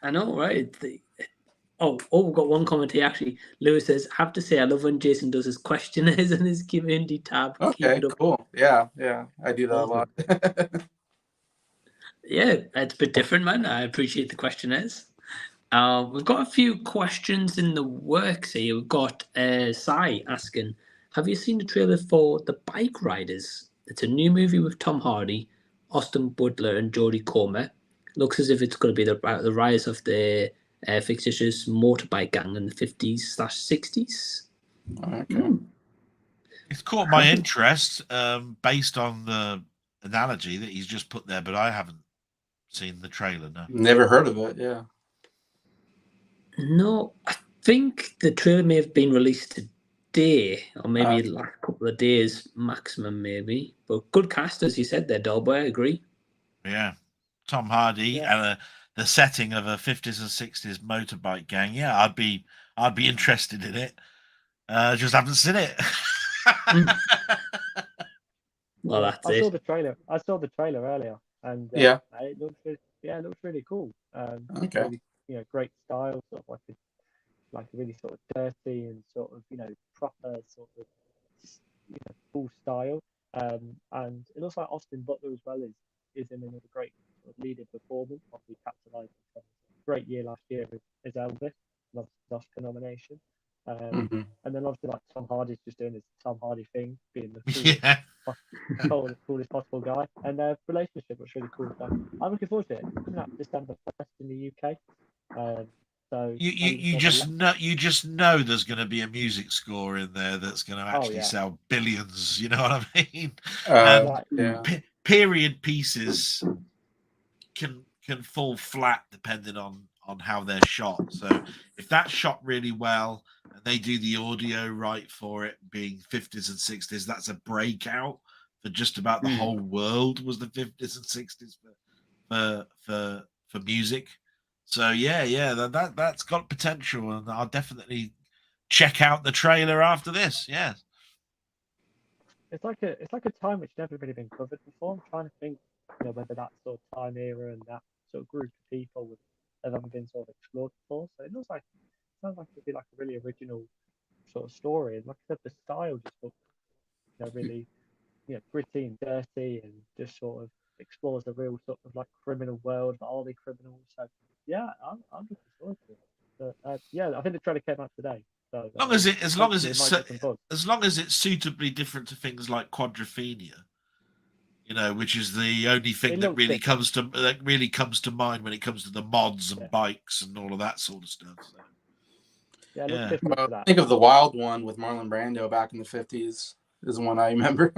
I know, right? We've got one comment here actually. Lewis says, I have to say I love when Jason does his questionnaires and his community tab. Okay, cool. Yeah, I do that a lot. Yeah, it's a bit different, man. I appreciate the questionnaires. We've got a few questions in the works here. We've got Sai asking, have you seen the trailer for The Bike Riders? It's a new movie with Tom Hardy, Austin Butler, and Jodie Comer. Looks as if it's going to be about the rise of the fictitious motorbike gang in the 50s/60s. Okay. It's caught my interest based on the analogy that he's just put there, but I haven't seen the trailer. No. Never heard of it. Yeah. No, I think the trailer may have been released today, or maybe the last couple of days maximum, maybe. But good cast, as you said there, Dolby. I agree. Yeah, Tom Hardy and the setting of a 50s and 60s motorbike gang. Yeah, I'd be interested in it. Just haven't seen it. Well, that's I saw the trailer. I saw the trailer earlier, and it looks really cool. Okay. Really, great style, sort of like a really sort of dirty and sort of proper sort of full style. And it looks like Austin Butler as well is in another great sort of leading performance. Obviously capitalized on a great year last year as Elvis, and Oscar nomination. And then obviously like Tom Hardy's just doing his Tom Hardy thing, being the coolest possible guy, and their relationship was really cool. So I'm looking forward to it. It's coming out December 1st in the UK. So you just know there's going to be a music score in there that's going to actually sell billions. You know what I mean? Period pieces can fall flat depending on how they're shot. So if that's shot really well and they do the audio right for it, being 50s and 60s, that's a breakout for just about the whole world. Was the 50s and 60s for music. So that's got potential, and I'll definitely check out the trailer after this. Yeah, it's like a time which never really been covered before. I'm trying to think, whether that sort of time era and that sort of group of people have ever been sort of explored before. So it sounds like it'd be like a really original sort of story. And like I said, the style just looks, really, gritty and dirty, and just sort of explores the real sort of like criminal world, but all the criminals. So yeah, I'm looking forward to it. But I think the trailer came out today. So as long as it's suitably different to things like Quadrophenia, which is the only thing that really comes to mind when it comes to the mods and bikes and all of that sort of stuff. So. Well, think of the Wild One with Marlon Brando back in the 50s is one I remember.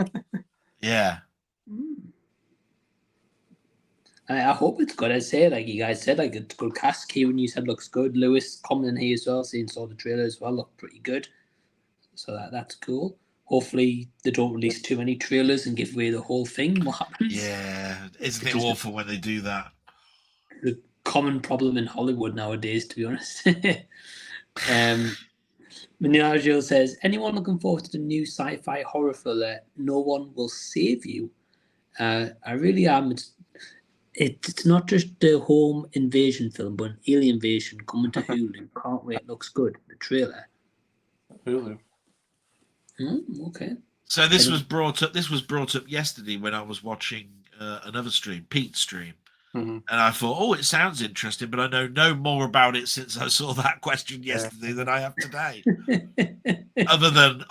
Yeah. I hope it's good. I say, like you guys said, like it's good cast. Kieran, you said looks good. Lewis commenting here as well, saying saw the trailer as well, looked pretty good. So that's cool. hopefully they don't release too many trailers and give away the whole thing. What happens? Yeah, isn't it Just awful when they do that? the common problem in Hollywood nowadays, to be honest. Minarjo says, anyone looking forward to the new sci-fi horror thriller, No One Will Save You? I really am. It's not just the home invasion film, but an alien invasion coming to Hulu. Can't wait. Looks good. The trailer. Hulu. Okay. So this was brought up. This was brought up yesterday when I was watching another stream, Pete's stream, and I thought, oh, it sounds interesting, but I know no more about it since I saw that question yesterday than I have today. Other than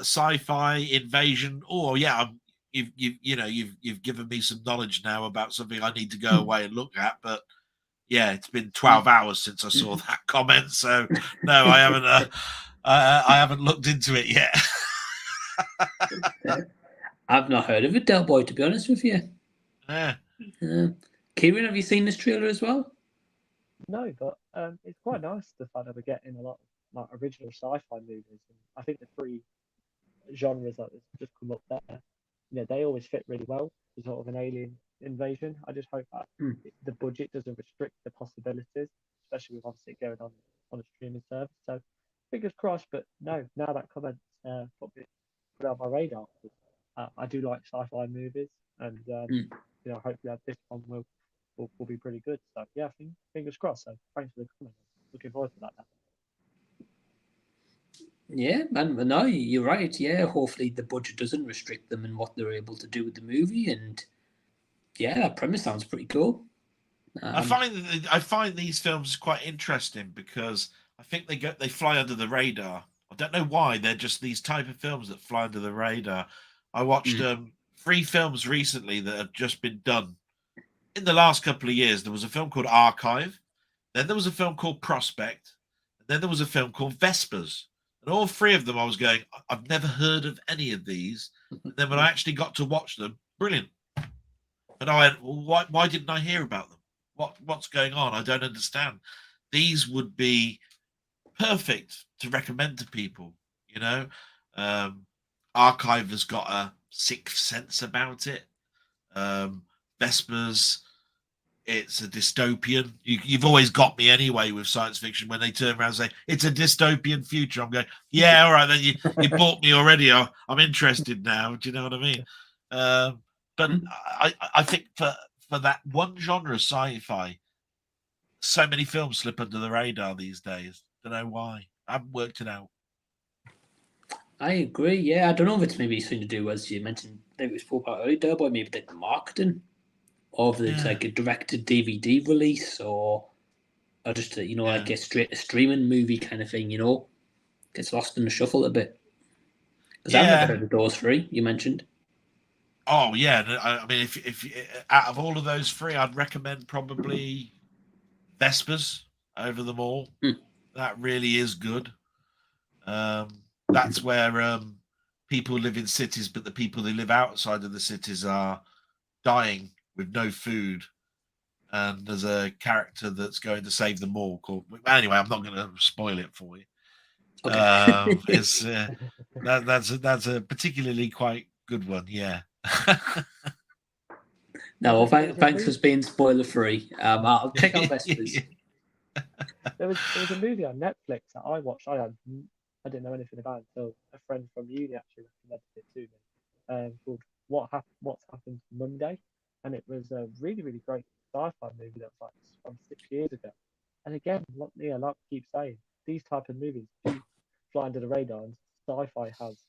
sci-fi invasion. Oh yeah, you've given me some knowledge now about something I need to go away and look at. But yeah, it's been 12 hours since I saw that comment, so no, I haven't. I haven't looked into it yet. I've not heard of it, Del Boy, to be honest with you. Yeah. Kieran, have you seen this trailer as well? No, but it's quite nice the fact that we're getting a lot of like original sci-fi movies. And I think the three genres that just come up there, they always fit really well to sort of an alien invasion. I just hope that the budget doesn't restrict the possibilities, especially with obviously going on a streaming service. So fingers crossed, but no, now that comment put on my radar. I do like sci-fi movies, and hopefully this one will be pretty good. So yeah, fingers crossed. So thanks for the comment. Looking forward to that now. Yeah, man. No, you're right. Yeah, hopefully the budget doesn't restrict them in what they're able to do with the movie, and yeah, that premise sounds pretty cool. I find these films quite interesting because I think they fly under the radar. I don't know why. They're just these type of films that fly under the radar. I watched 3 films recently that have just been done in the last couple of years. There was a film called Archive, then there was a film called Prospect, and then there was a film called Vespers. And all 3 of them, I was going, I've never heard of any of these. And then when I actually got to watch them, brilliant. And I went, well, why didn't I hear about them? What's going on? I don't understand. These would be perfect to recommend to people. Archive has got a sixth sense about it. Vespers, it's a dystopian. You've always got me anyway with science fiction when they turn around and say it's a dystopian future. I'm going, yeah, all right, then you bought me already. I'm interested now. Do you know what I mean? But I think for that one genre, sci-fi, so many films slip under the radar these days. Don't know why. I haven't worked it out. I agree. Yeah, I don't know if it's maybe something to do, as you mentioned, maybe we spoke about earlier, but maybe like the marketing, or if it's like a directed DVD release, or just like a straight streaming movie kind of thing. Gets lost in the shuffle a bit. Because I've never heard of those 3 you mentioned. Oh yeah, I mean, if out of all of those 3, I'd recommend probably Vespers over them all. That really is good. That's where people live in cities, but the people who live outside of the cities are dying with no food. And there's a character that's going to save them all. Anyway, I'm not going to spoil it for you. Okay. That's a particularly quite good one. Yeah. No, well, thanks for being spoiler free. I'll check out Vespers. There was a movie on Netflix that I watched. I didn't know anything about it until a friend from uni actually recommended it to me. Called What's Happened Monday, and it was a really, really great sci-fi movie that was like from 6 years ago. And again, like I keep saying, these type of movies do fly under the radar, and sci-fi has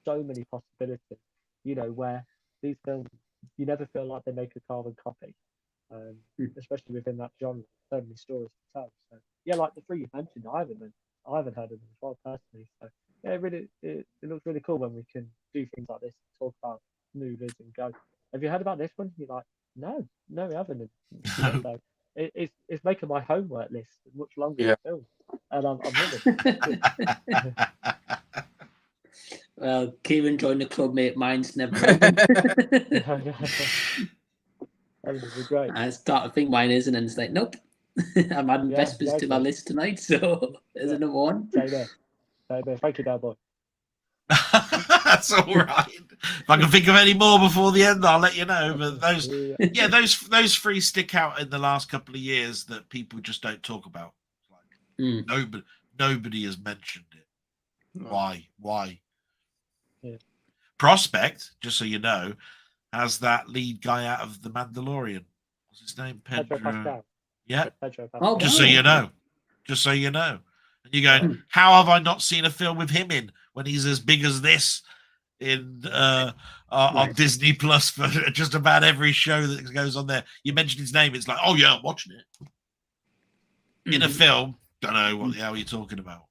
so many possibilities. Where these films, you never feel like they make a carbon copy, especially within that genre. So many stories to tell. So yeah, like the 3 you mentioned, I haven't heard of them as well personally. So yeah, it looks really cool when we can do things like this, talk about movies and go, have you heard about this one? You're like, no, we haven't. So it's making my homework list much longer than film, and I'm loving. Well, Kieran joined the club, mate. Mine's never. That would be great. I start to think mine is, and then it's like, nope. I'm adding Vespers to my list tonight, so there's another one. Stay there. Thank you, Dad Boy. That's all right. If I can think of any more before the end, I'll let you know. But those, yeah, those three stick out in the last couple of years that people just don't talk about. Like, nobody has mentioned it. No. Why? Yeah. Prospect, just so you know, has that lead guy out of The Mandalorian. What's his name? Pedro Pascal. Yeah. Pedro Pascal. Oh, Just so wow. you know. Just so you know. And you go, how have I not seen a film with him in when he's as big as this in on Disney Plus for just about every show that goes on there? You mentioned his name, it's like, oh yeah, I'm watching it. In a film, don't know what the hell you're talking about.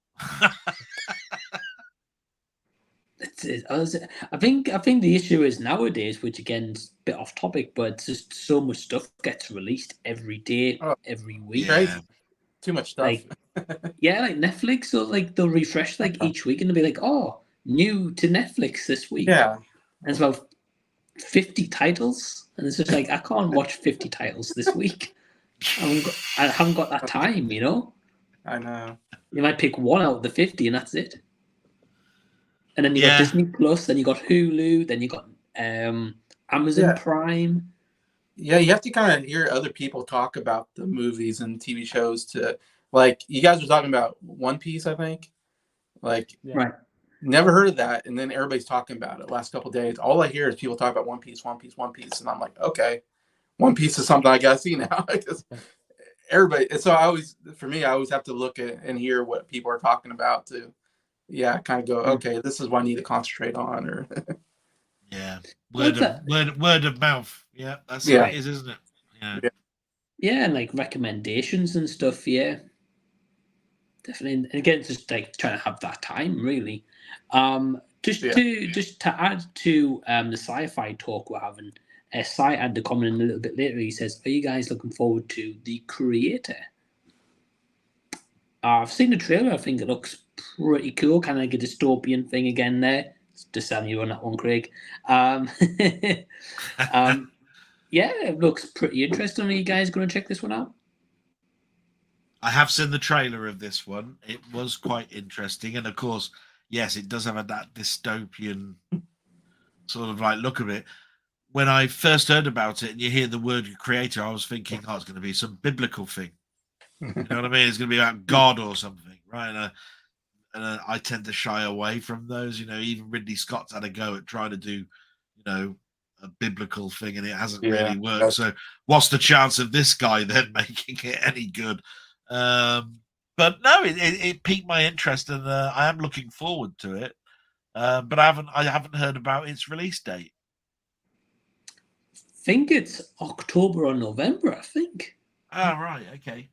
I think the issue is nowadays, which again is a bit off topic, but it's just so much stuff gets released every day, every week. Yeah. Too much stuff. Like, yeah, like Netflix, so like they'll refresh like each week and they'll be like, oh, new to Netflix this week. Yeah. And it's about 50 titles. And it's just like, I can't watch 50 titles this week. I haven't got that time, you know? I know. You might pick one out of the 50 and that's it. And then you got Disney Plus, then you got Hulu, then you got Amazon Prime. Yeah, you have to kind of hear other people talk about the movies and TV shows to, like, you guys were talking about One Piece, I think. Like, right. Never heard of that. And then everybody's talking about it last couple of days. All I hear is people talk about One Piece. And I'm like, okay, One Piece is something I got to see now. Everybody. And so I always have to look at and hear what people are talking about to, kind of go, okay, this is what I need to concentrate on. Or word of mouth. Yeah, that's what it is, isn't it? Yeah, and like recommendations and stuff. Yeah, definitely. And again, it's just like trying to have that time, really. Just to add to the sci-fi talk we're having, Sai had the comment in a little bit later. He says, "Are you guys looking forward to The Creator?" I've seen the trailer. I think it looks pretty cool. Kind of like a dystopian thing again there. Just telling you on that one, Craig. Yeah, it looks pretty interesting. Are you guys going to check this one out? I have seen the trailer of this one. It was quite interesting. And of course, yes, it does have that dystopian sort of like look of it. When I first heard about it and you hear the word creator, I was thinking, oh, it's going to be some biblical thing. You know what I mean? It's going to be about God or something, right? And I tend to shy away from those. You know, even Ridley Scott's had a go at trying to do, you know, a biblical thing, and it hasn't really worked. So what's the chance of this guy then making it any good? But no, it piqued my interest, and I am looking forward to it. But I haven't heard about its release date. I think it's October or November, I think. Oh, right, okay.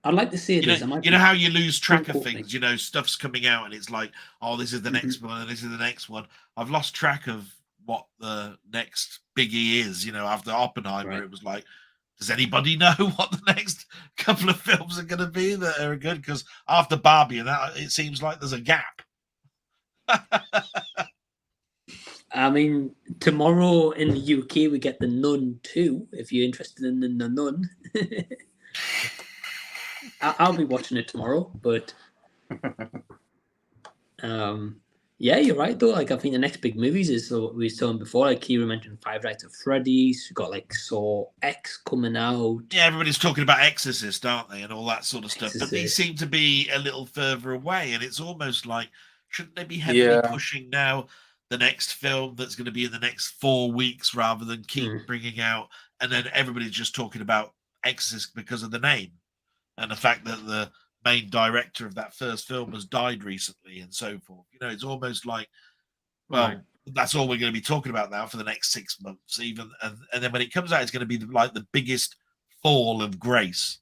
I'd like to see it. You know how you lose track of things. You know, stuff's coming out, and it's like, oh, this is the next one, and this is the next one. I've lost track of what the next biggie is. You know, after Oppenheimer, it was like, does anybody know what the next couple of films are going to be that are good? Because after Barbie and that, it seems like there's a gap. I mean, tomorrow in the UK we get The Nun 2. If you're interested in The Nun, I'll be watching it tomorrow. But yeah, you're right though. Like, I think the next big movies is what we saw before. Like Kira mentioned, Five Nights at Freddy's. We've got like Saw X coming out. Yeah, everybody's talking about Exorcist, aren't they, and all that sort of stuff. But these seem to be a little further away, and it's almost like, shouldn't they be heavily pushing now the next film that's going to be in the next 4 weeks rather than keep bringing out, and then everybody's just talking about Exorcist because of the name and the fact that the main director of that first film has died recently and so forth. You know, it's almost like, well, that's all we're going to be talking about now for the next 6 months, even. And then when it comes out, it's going to be like the biggest fall of grace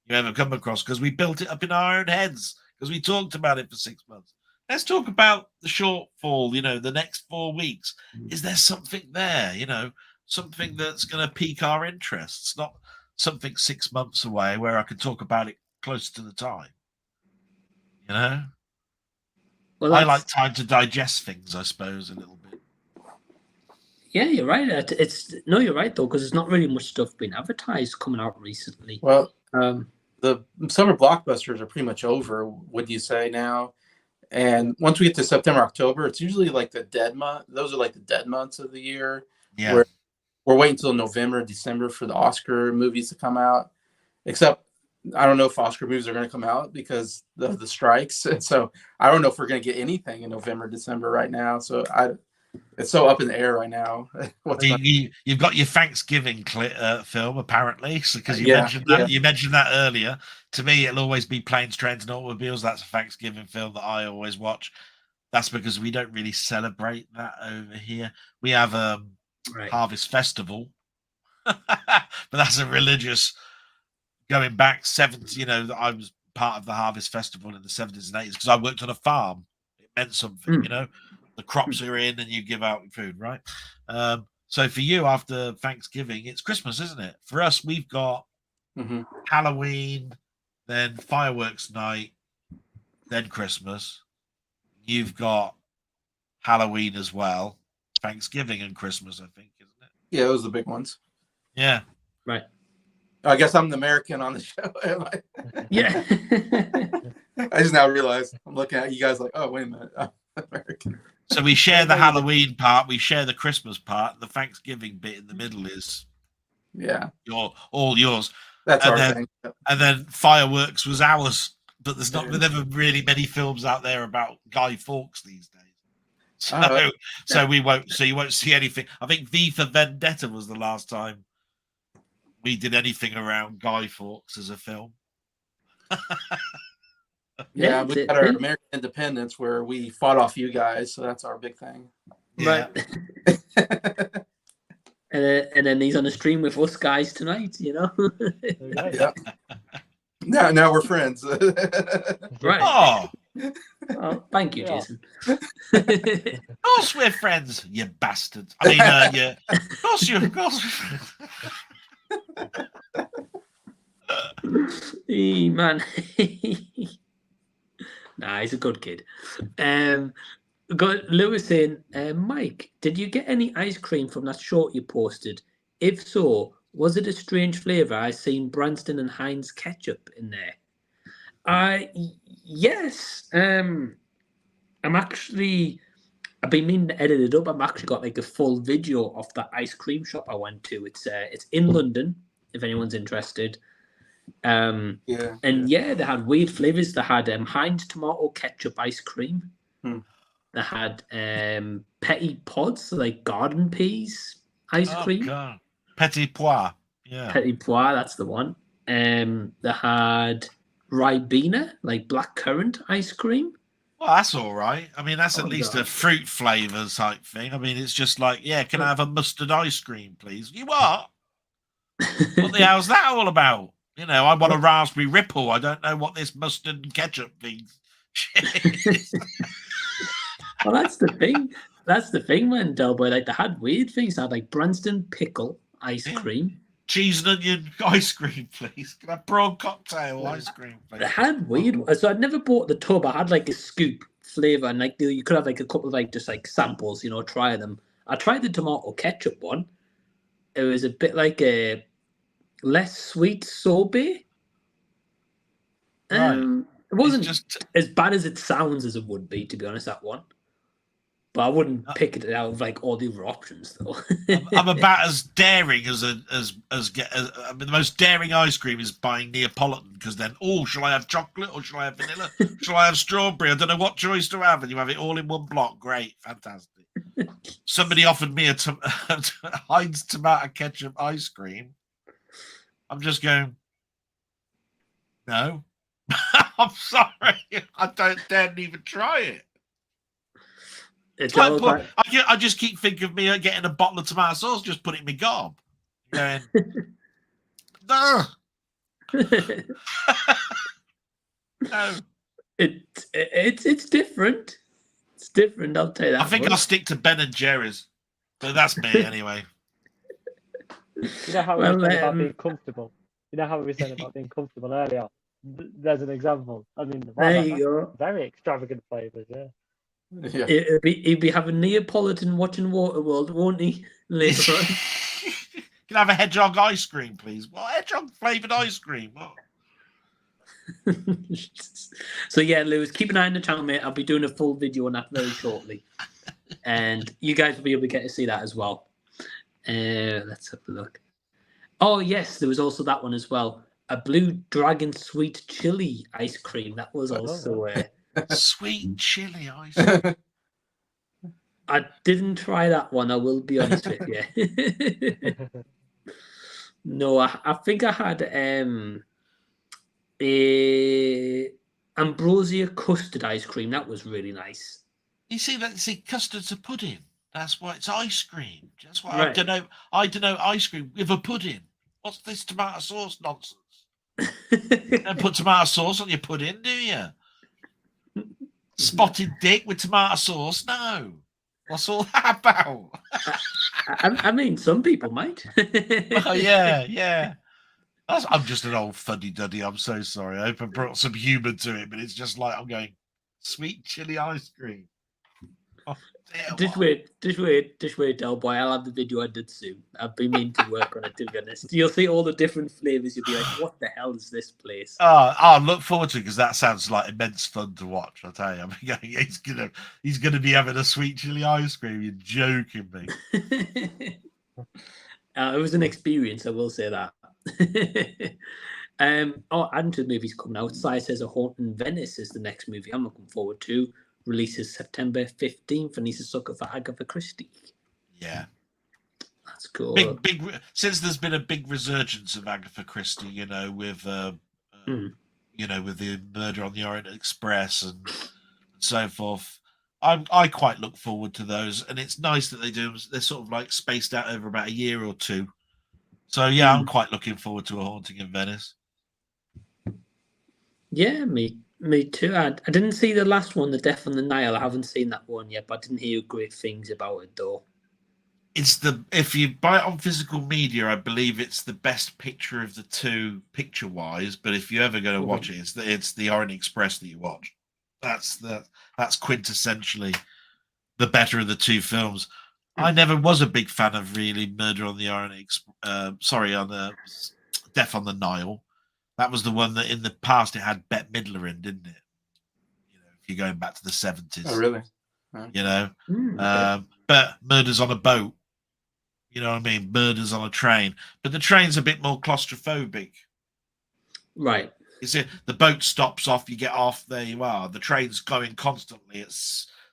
you ever come across, because we built it up in our own heads because we talked about it for 6 months. Let's talk about the shortfall, you know, the next 4 weeks. Is there something there, you know, something that's going to pique our interests, not something 6 months away where I can talk about it closer to the time, you know? Well, I like time to digest things, I suppose, a little bit. Yeah, you're right. You're right, though, because there's not really much stuff being advertised coming out recently. Well, the summer blockbusters are pretty much over, would you say now? And once we get to September, October, it's usually like the dead month. Those are like the dead months of the year. Yeah. Where we're waiting until November, December for the Oscar movies to come out. Except I don't know if Oscar movies are going to come out because of the strikes. And so I don't know if we're going to get anything in November, December right now. So it's so up in the air right now. You've got your Thanksgiving film apparently, because you mentioned that. You mentioned that earlier. To me, it'll always be Planes, Trains, and Automobiles. That's a Thanksgiving film that I always watch. That's because we don't really celebrate that over here. We have Harvest Festival, but that's a religious. Going back 70s, I was part of the Harvest Festival in the 70s and 80s because I worked on a farm. It meant something, The crops are in and you give out food, right? So for you, after Thanksgiving, it's Christmas, isn't it? For us, we've got Halloween, then fireworks night, then Christmas. You've got Halloween as well, Thanksgiving and Christmas, I think, isn't it? Yeah, those are the big ones. Yeah. Right. I guess I'm the American on the show. Yeah. I just now realized I'm looking at you guys like, oh, wait a minute. I'm American. So we share the Halloween part, we share the Christmas part, the Thanksgiving bit in the middle is all yours. That's our thing. And then fireworks was ours. But there's never really many films out there about Guy Fawkes these days. So you won't see anything. I think V for Vendetta was the last time we did anything around Guy Fawkes as a film. Yeah, we got our American Independence where we fought off you guys, so that's our big thing. Right. and then he's on the stream with us guys tonight, Yeah. Now we're friends. Right. Oh, thank you, Jason. Of course we're friends, you bastards. I mean, of course we're friends. Hey, man. Nah, he's a good kid. Got Lewis saying, Mike, did you get any ice cream from that short you posted? If so, was it a strange flavour? I seen Branston and Heinz ketchup in there. Yes. I've been meaning to edit it up. I've actually got like a full video of that ice cream shop I went to. It's in London, if anyone's interested. And they had weird flavors. They had Heinz tomato ketchup ice cream. They had Petit Pods, like garden peas ice cream. God. Petit Pois. Yeah. Petit Pois, that's the one. They had Ribena, like blackcurrant ice cream. Well, that's all right. I mean, that's at least a fruit flavour type thing. I mean, it's just like, can I have a mustard ice cream, please? You what? What the hell's that all about? I want a raspberry ripple. I don't know what this mustard and ketchup means. Well, that's the thing. That's the thing, man, Delboy. Like, they had weird things. They had like Branston pickle ice cream. Cheese and onion ice cream, please. Can I have prawn cocktail ice cream, please? They had weird. So I'd never bought the tub. I had like a scoop flavour, and like you could have like a couple of like just like samples, try them. I tried the tomato ketchup one. It was a bit like a less sweet sorbet. It wasn't just as bad as it sounds as it would be, to be honest, that one. But I wouldn't pick it out of like all the other options, though. I'm about as daring as the most daring ice cream is buying Neapolitan, because then, shall I have chocolate or shall I have vanilla? Shall I have strawberry? I don't know what choice to have, and you have it all in one block. Great, fantastic. Somebody offered me a Heinz tomato ketchup ice cream. I'm just going, no. I'm sorry. I don't dare even try it. I just keep thinking of me getting a bottle of tomato sauce, just put it in my gob. Going, no. No. It's different. It's different, I'll tell you that. I think I'll stick to Ben and Jerry's. But that's me anyway. You know how we were saying about being comfortable? You know how we were saying about being comfortable earlier? There's an example. I mean, there you go. Very extravagant flavours, Yeah. He'd be having Neapolitan watching Waterworld, won't he? Later on. Can I have a hedgehog ice cream, please? Well, hedgehog flavoured ice cream. What? So yeah, Lewis, keep an eye on the channel, mate. I'll be doing a full video on that very shortly, and you guys will be able to get to see that as well. Let's have a look. Oh yes, there was also that one as well. A blue dragon sweet chili ice cream. That was also Sweet chili ice cream. I didn't try that one, I will be honest with you. No, I think I had a ambrosia custard ice cream. That was really nice. You see, custard's a pudding. That's why it's ice cream. That's why Right. I don't know ice cream with a pudding. What's this tomato sauce nonsense? You don't put tomato sauce on your pudding, do you? Spotted dick with tomato sauce? No. What's all that about? I mean, some people might. Oh, yeah. I'm just an old fuddy-duddy. I'm so sorry. I hope I brought some humour to it, but it's just like I'm going, sweet chili ice cream. Oh, Just wait, Del Boy. I'll have the video I did soon. I've been meaning to work on it, to be honest. You'll see all the different flavours. You'll be like, what the hell is this place? I look forward to it because that sounds like immense fun to watch. I tell you, I'm going, he's gonna be having a sweet chili ice cream. You're joking me. It was an experience, I will say that. And two movies coming out. Sai Says A Haunt in Venice is the next movie I'm looking forward to. Releases September 15th, and he's a sucker for Agatha Christie. Yeah, that's cool. Big. Since there's been a big resurgence of Agatha Christie, with with the Murder on the Orient Express and so forth. I quite look forward to those, and it's nice that they do. They're sort of like spaced out over about a year or two. So yeah, I'm quite looking forward to A Haunting in Venice. Yeah, me too. I didn't see the last one, The Death on the Nile. I haven't seen that one yet, but I didn't hear great things about it though. If you buy it on physical media, I believe it's the best picture of the two picture-wise. But if you're ever going to watch it, it's the Orient Express that you watch. That's quintessentially the better of the two films. I never was a big fan of really Murder on the Orient on the Death on the Nile. That was the one that in the past it had Bette Midler in, didn't it? If you're going back to the 70s. Oh, really? But Murder's on a boat. You know what I mean? Murder's on a train. But the train's a bit more claustrophobic. Right. You see, the boat stops off, you get off, there you are. The train's going constantly at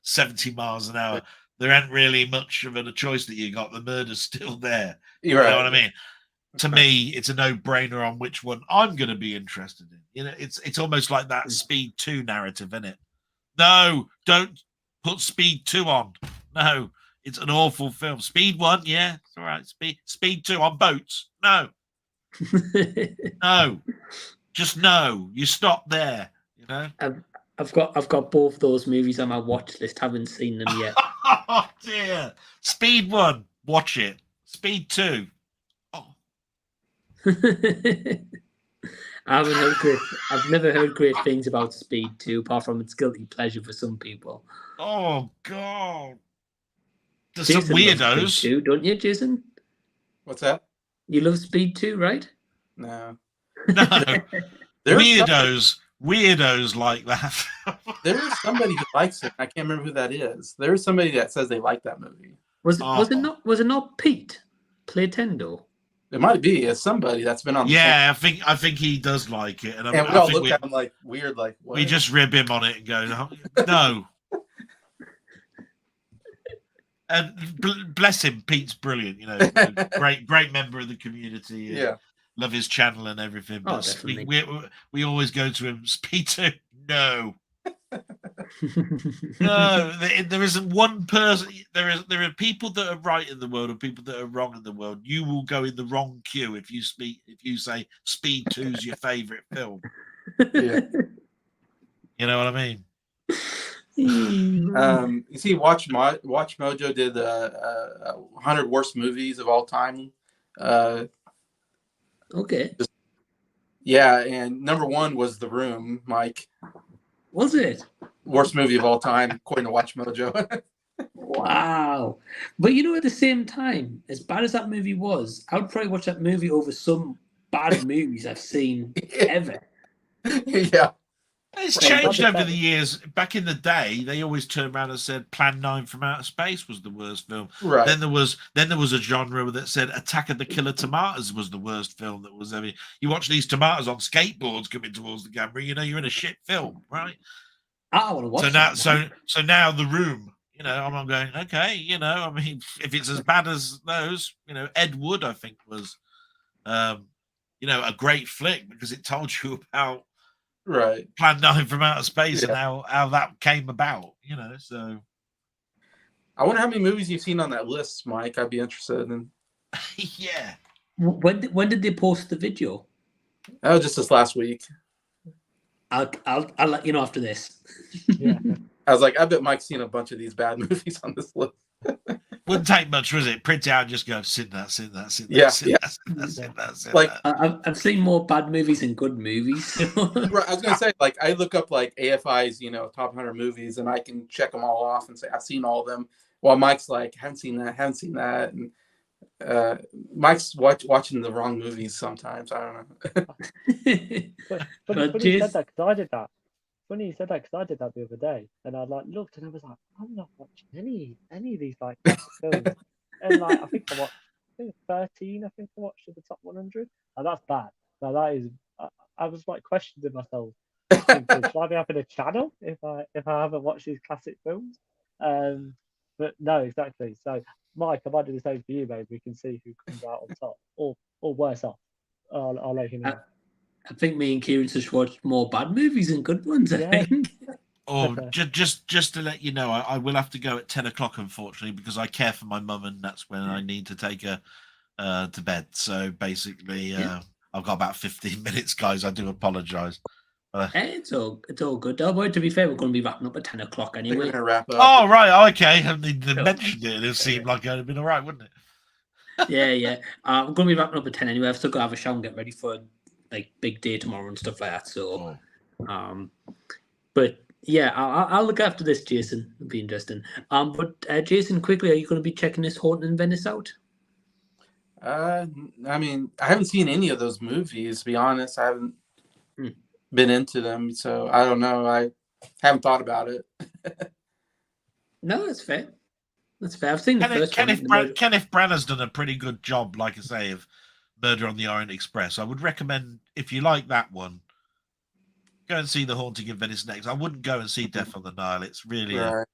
70 miles an hour. There ain't really much of a choice that you got. The murder's still there. You know what I mean? To me, it's a no-brainer on which one I'm going to be interested in. It's almost like that Speed 2 narrative, isn't it? No, don't put Speed 2 on. No, it's an awful film. Speed 1, yeah, it's all right. Speed 2 on boats. No. No. Just no. You stop there, I've got both those movies on my watch list. Haven't seen them yet. Oh dear. Speed 1, watch it. Speed 2. I've never heard great things about Speed 2, apart from its guilty pleasure for some people. Oh God! There's Jason some weirdos, Speed 2, don't you, Jason? What's that? You love Speed 2, right? No. Weirdos like that. There is somebody who likes it. I can't remember who that is. There is somebody that says they like that movie. Was it not Pete Playtendo? It might be. It's somebody that's been on. Yeah, I think he does like it, and we all look at him like weird, like what? We just rib him on it and go, no. And bless him, Pete's brilliant. Great member of the community. Yeah, love his channel and everything. But we always go to him. Peter, no. No, there isn't one person. There are people that are right in the world and people that are wrong in the world. You will go in the wrong queue if you say Speed 2's your favorite film. Yeah. You know what I mean? You see, Watch Mojo did 100 worst movies of all time. Okay. Yeah, and number 1 was The Room, Mike. Was it? Worst movie of all time, according to Watch Mojo. Wow. But at the same time, as bad as that movie was, I would probably watch that movie over some bad movies I've seen ever. Yeah. It's Right, changed that's over better. the years. Back in the day, they always turned around and said Plan 9 from Outer Space was the worst film. Right. Then there was a genre that said Attack of the Killer Tomatoes was the worst film that was ever. You watch these tomatoes on skateboards coming towards the camera, you know you're in a shit film, right? I want to watch So now, that. so now The Room, you know, I'm going, okay, you know, I mean, if it's as bad as those, you know, Ed Wood, I think was, you know, a great flick because it told you about Right. Plan 9 from Outer Space and Yeah. how that came about, you know. So I wonder how many movies you've seen on that list, Mike. I'd be interested in. yeah. When did they post the video? That was just this last week. I'll let you know after this. Yeah. I was like, I bet Mike's seen a bunch of these bad movies on this list. Wouldn't take much, was it? Print out and just go, sit that, sit that, sit that, Yeah, sit yeah. that, sit that, sit that, sit Like- that. I've seen more bad movies than good movies. Right, I was gonna say, like, I look up like AFI's, you know, top 100 movies, and I can check them all off and say I've seen all of them. While Mike's like, haven't seen that, and Mike's watching the wrong movies sometimes. I don't know. But But funny you Jace- said that because I did that. Funny you said that because I did that the other day, and I like looked and I was like, I'm not watching any of these like classic films. And like I think 13. I think I watched of the top 100. And that's bad. Now that is, I was like questioning myself. Thinking, should I be having a channel if I haven't watched these classic films? But no, exactly. So Mike, I might do the same for you, maybe we can see who comes out on top or worse off. I'll let you know. I think me and Kieran just watched more bad movies than good ones. I Yeah. think. Or just to let you know, I will have to go at 10 o'clock, unfortunately, because I care for my mum, and that's when I need to take her to bed. So basically, I've got about 15 minutes, guys. I do apologise. It's all good. Oh, boy, to be fair, we're going to be wrapping up at 10 o'clock I think we're anyway. gonna wrap up. Oh, right. Okay. I haven't even mentioned it. It seemed like it would have been all right, wouldn't it? Yeah. We're going to be wrapping up at 10 anyway. I've still got to have a shower and get ready for like big day tomorrow and stuff like that. So, but yeah, I'll look after this, Jason. It'll be interesting. But Jason, quickly, are you going to be checking this Haunting in Venice out? I mean, I haven't seen any of those movies, to be honest. I haven't been into them, so I don't know. I haven't thought about it. No, that's fair. That's fair. I've seen the first one. Kenneth Branagh's done a pretty good job, like I say, of Murder on the Orient Express. I would recommend, if you like that one, go and see The Haunting in Venice next. I wouldn't go and see Death on the Nile. It's really a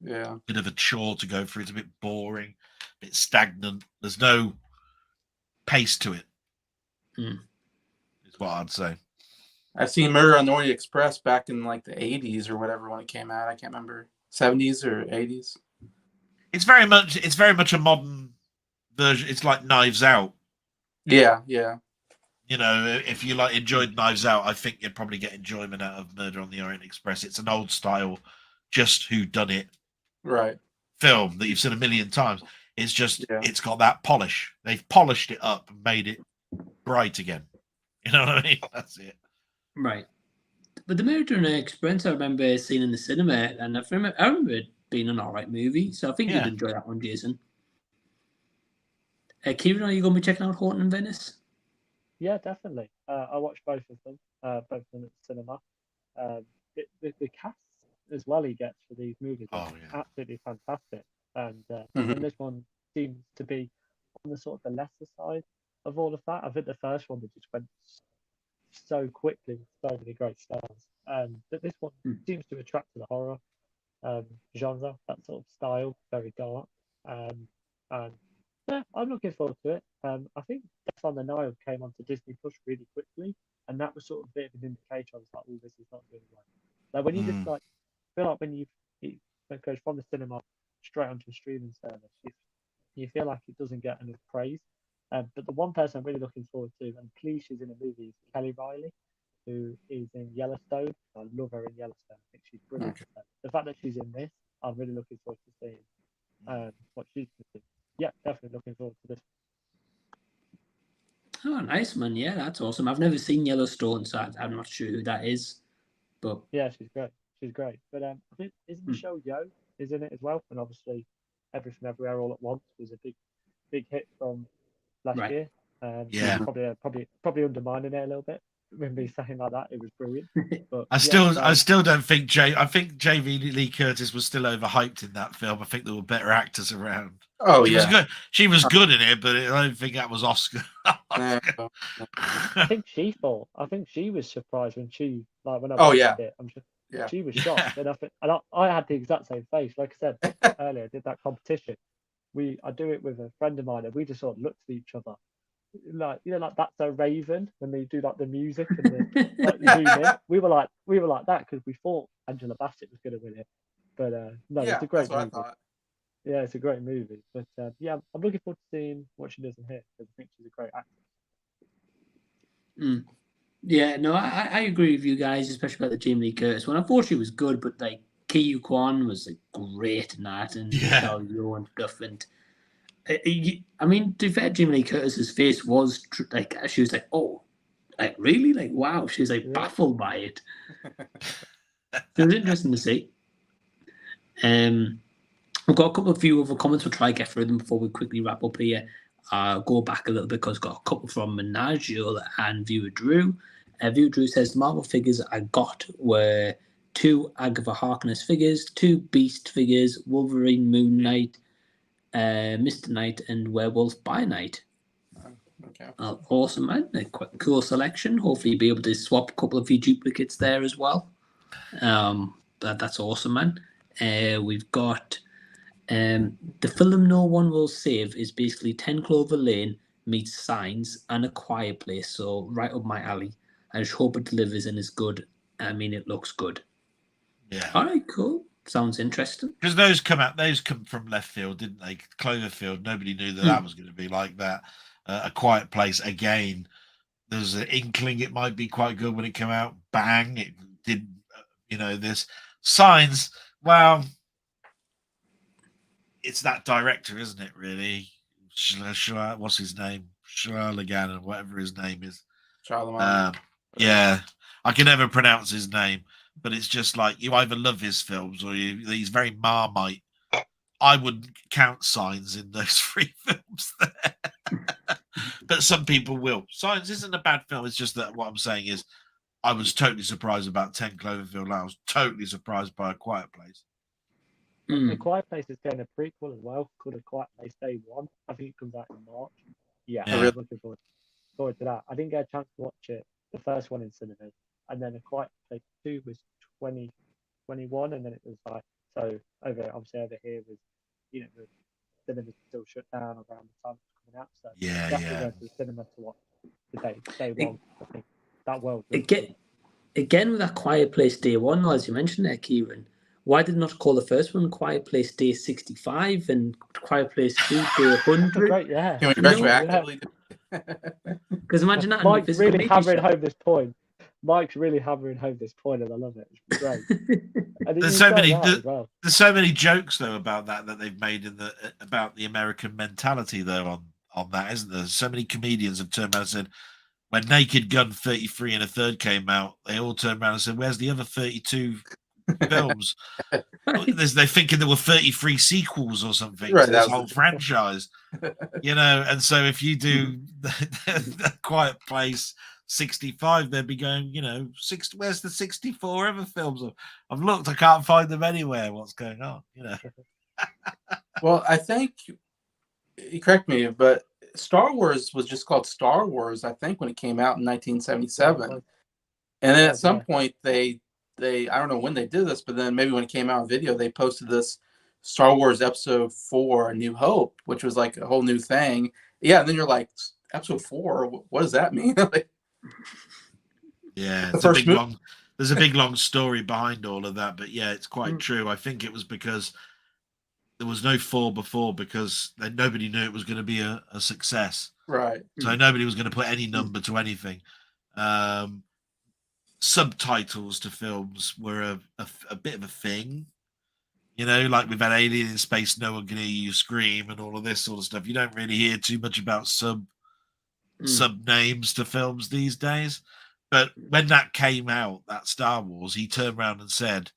bit of a chore to go through. It's a bit boring, a bit stagnant. There's no pace to it. Is what I'd say. I've seen Murder on the Orient Express back in like the 80s or whatever when it came out. I can't remember. 70s or 80s. It's very much a modern version. It's like Knives Out. Yeah. You know, if you enjoyed Knives Out, I think you'd probably get enjoyment out of Murder on the Orient Express. It's an old style, just whodunit film that you've seen a million times. It's just it's got that polish. They've polished it up and made it bright again. You know what I mean? That's it. Right. But the Murder on the Express, I remember seeing in the cinema, and I remember it being an alright movie. So I think you'd enjoy that one, Jason. Kieran, are you going to be checking out Haunting in Venice? Yeah, definitely. I watched both of them at the cinema. The cast as well he gets for these movies is absolutely fantastic. And this one seems to be on the sort of the lesser side of all of that. I think the first one, they just went so quickly with so many great stars. But this one seems to attract to the horror genre, that sort of style, very dark. And yeah, I'm looking forward to it. I think Death on the Nile came onto Disney Plus really quickly, and that was sort of a bit of an indicator. I was like, oh, this is not doing well. Like when you just feel like when it goes from the cinema straight onto a streaming service, you feel like it doesn't get enough praise. But the one person I'm really looking forward to, and please, she's in a movie, is Kelly Riley, who is in Yellowstone. I love her in Yellowstone. I think she's brilliant. Okay. The fact that she's in this, I'm really looking forward to seeing what she's going to do. Yeah, definitely looking forward to this. Oh, nice, man. Yeah, that's awesome. I've never seen Yellowstone, so I'm not sure who that is. But yeah, she's great. But I think isn't the show Yo is in it as well? And obviously, Everything Everywhere All at Once was a big hit from last year. Yeah, probably undermining it a little bit. me saying like that. It was brilliant. But I still don't think I think Jamie Lee Curtis was still overhyped in that film. I think there were better actors around. Oh, She yeah. was good. She was good in it, but I don't think that was Oscar. No. I think she was surprised when she when I Oh, watched yeah. it. Yeah. She was shocked, and I had the exact same face. Like I said earlier, I did that competition. I do it with a friend of mine, and we just sort of looked at each other, like That's a Raven when they do like the music and the zoom in. We were like that because we thought Angela Bassett was going to win it, but no, Yeah, it's a great that's what movie. I thought. Yeah, it's a great movie, but yeah, I'm looking forward to seeing what she does in here because I think she's a great actress. Yeah, no, I agree with you guys, especially about the Jamie Lee Curtis one. I thought she was good, but like Ki Kwan was like great in that, and Michelle Yeoh and stuff. And I mean, to be fair, Jamie Lee Curtis's face was like she was like, oh, like really, like wow, she was like baffled by it. So it was interesting to see. We've got a few other comments. We'll try to get through them before we quickly wrap up here. Go back a little bit because got a couple from Menagial and Viewer Drew. Viewer Drew says the Marvel figures I got were 2 Agatha Harkness figures, 2 Beast figures, Wolverine, Moon Knight, Mr. Knight, and Werewolf by Night. Okay. Awesome, man. A quite cool selection. Hopefully, you'll be able to swap a couple of your duplicates there as well. That's awesome, man. We've got the film no one will save is basically 10 Clover Lane meets Signs and A Quiet Place, so right up my alley. I just hope it delivers and is good. I mean, it looks good. Yeah. All right, cool. Sounds interesting. Because those come from left field, didn't they? Cloverfield, nobody knew that was going to be like that. A Quiet Place, again, there's an inkling it might be quite good when it came out. Bang, it did, this. Signs, well, it's that director, isn't it, really? What's his name? Shalagain, or whatever his name is. Yeah, I can never pronounce his name, but it's just like you either love his films or he's very Marmite. I wouldn't count Signs in those 3 films there. But some people will. Signs isn't a bad film. It's just that what I'm saying is I was totally surprised about 10 Cloverfield. I was totally surprised by A Quiet Place. A Quiet Place is getting a prequel as well called A Quiet Place Day 1. I think it comes out in March. Yeah. I'm really looking forward to that. I didn't get a chance to watch it, the first one in cinemas, and then A Quiet Place 2 was 2021, and then it was like, so over here was, the cinemas still shut down around the time it's coming out. So definitely go to the cinema to watch the day 1. I think that world again with that Quiet Place Day 1, as you mentioned there, Kieran. Why did not call the first one Quiet Place Day 65 and Quiet Place 2 Day 100? Great, yeah. Can we retroactively? Because imagine that. Mike's really hammering home this point. And I love it. It's great. There's so many jokes though about that they've made about the American mentality though on that, isn't there? So many comedians have turned around and said, when Naked Gun 33 and a third came out, they all turned around and said, "Where's the other 32 films?" They're thinking there were 33 sequels or something to this whole franchise, And so if you do the Quiet Place 65, they'd be going, where's the 64 other films? I've looked, I can't find them anywhere. What's going on? Well, I think, correct me, but Star Wars was just called Star Wars, I think, when it came out in 1977. And then at some point they I don't know when they did this, but then maybe when it came out on video, they posted this Star Wars Episode 4, A New Hope, which was like a whole new thing. Yeah, and then you're like, Episode 4, what does that mean? Yeah, there's a big long story behind all of that, but yeah, it's quite true. I think it was because there was no 4 before because nobody knew it was going to be a success. Right. So nobody was going to put any number to anything. Subtitles to films were a bit of a thing. Like we've had Alien in Space, no one can hear you scream and all of this sort of stuff. You don't really hear too much about sub names to films these days. But when that came out, that Star Wars, he turned around and said,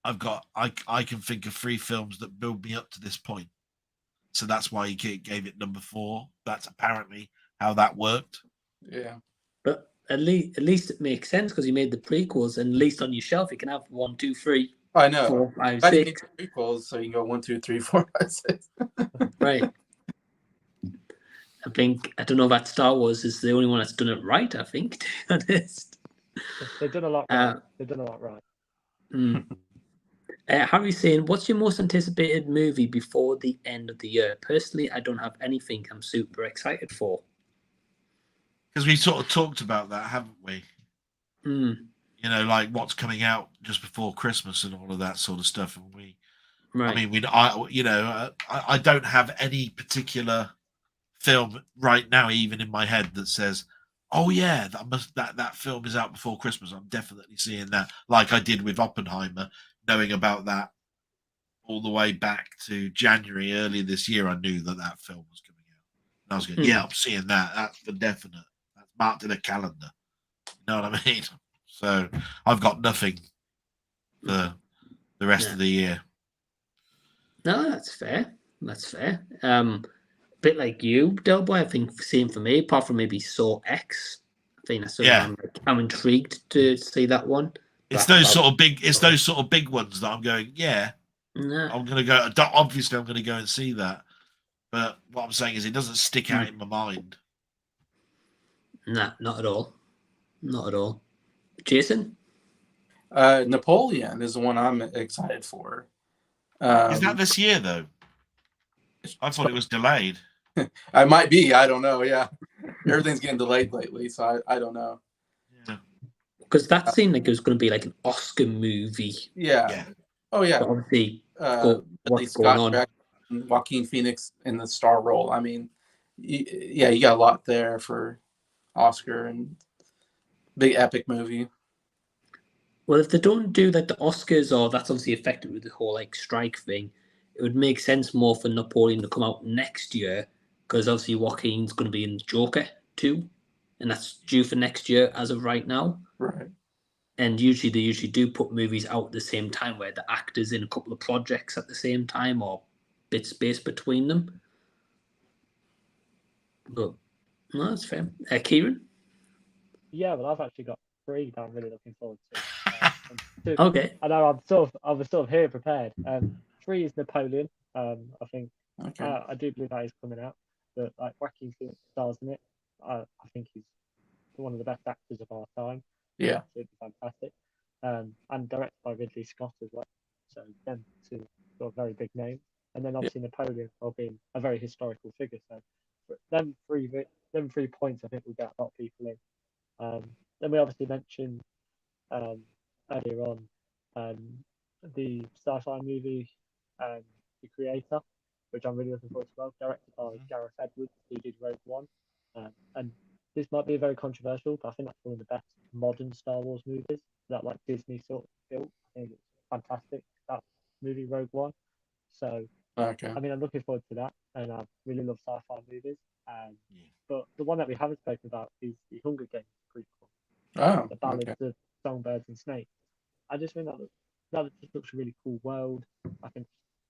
I can think of 3 films that build me up to this point. So that's why he gave it number 4. That's apparently how that worked. Yeah. But at least it makes sense because you made the prequels, and at least on your shelf you can have 1, 2, 3, I know. 4, 5, Glad you made 6. the prequels, so you can go 1, 2, 3, 4, 5, 6. Right. I don't know if that Star Wars is the only one that's done it right. I think, to be honest. They've done a lot right. They've done a lot right. Harry's saying, what's your most anticipated movie before the end of the year? Personally, I don't have anything I'm super excited for. Because we sort of talked about that, haven't we? Mm. You know, like what's coming out just before Christmas and all of that sort of stuff. And Right. I mean, I don't have any particular film right now, even in my head, that says, "Oh yeah, that film is out before Christmas. I'm definitely seeing that." Like I did with Oppenheimer, knowing about that all the way back to January earlier this year, I knew that film was coming out, and I was going, "Yeah, I'm seeing that. That's for definite. That's marked in a calendar." You know what I mean? So I've got nothing for the rest of the year. No, that's fair. That's fair. Bit like you, Delboy. I think same for me. Apart from maybe Saw X. I think that's I'm intrigued to see that one. It's those sort of big ones that I'm going. Yeah, no. I'm going to go. Obviously, I'm going to go and see that. But what I'm saying is, it doesn't stick out in my mind. Nah, not at all. Not at all. Jason? Napoleon is the one I'm excited for. Is that this year, though? I thought it was delayed. I might be. I don't know. Yeah. Everything's getting delayed lately, so I don't know. Yeah. Because that seemed like it was going to be like an Oscar movie. Yeah. Oh, yeah. But obviously, what's Scott going on? and Joaquin Phoenix in the star role. I mean, you got a lot there for Oscar and big epic movie. Well, if they don't do like the Oscars, or that's obviously affected with the whole like strike thing, it would make sense more for Napoleon to come out next year, because obviously Joaquin's going to be in Joker 2, and that's due for next year as of right now. Right. And usually they do put movies out at the same time, where the actors in a couple of projects at the same time, or bit space between them. But no, that's fair. Kieran? Yeah, well, I've actually got 3 that I'm really looking forward to. Okay. I know I was sort of here prepared. 3 is Napoleon. I think I do believe that is coming out. But like Joaquin Phoenix stars in it. I think he's one of the best actors of our time. Yeah. Absolutely fantastic. And directed by Ridley Scott as well. So them 2 got very big names. And then obviously Napoleon being a very historical figure. So them 3 points I think will get a lot of people in. Then we obviously mentioned earlier on the sci-fi movie The Creator, which I'm really looking forward to as well, directed by Gareth Edwards, who did Rogue One. And this might be very controversial, but I think that's one of the best modern Star Wars movies that like Disney sort of built. I think it's fantastic, that movie Rogue One. So I mean, I'm looking forward to that, and I really love sci-fi movies. But the one that we haven't spoken about is the Hunger Games prequel, The Ballads of Songbirds and Snakes. I just think that just looks a really cool world. I think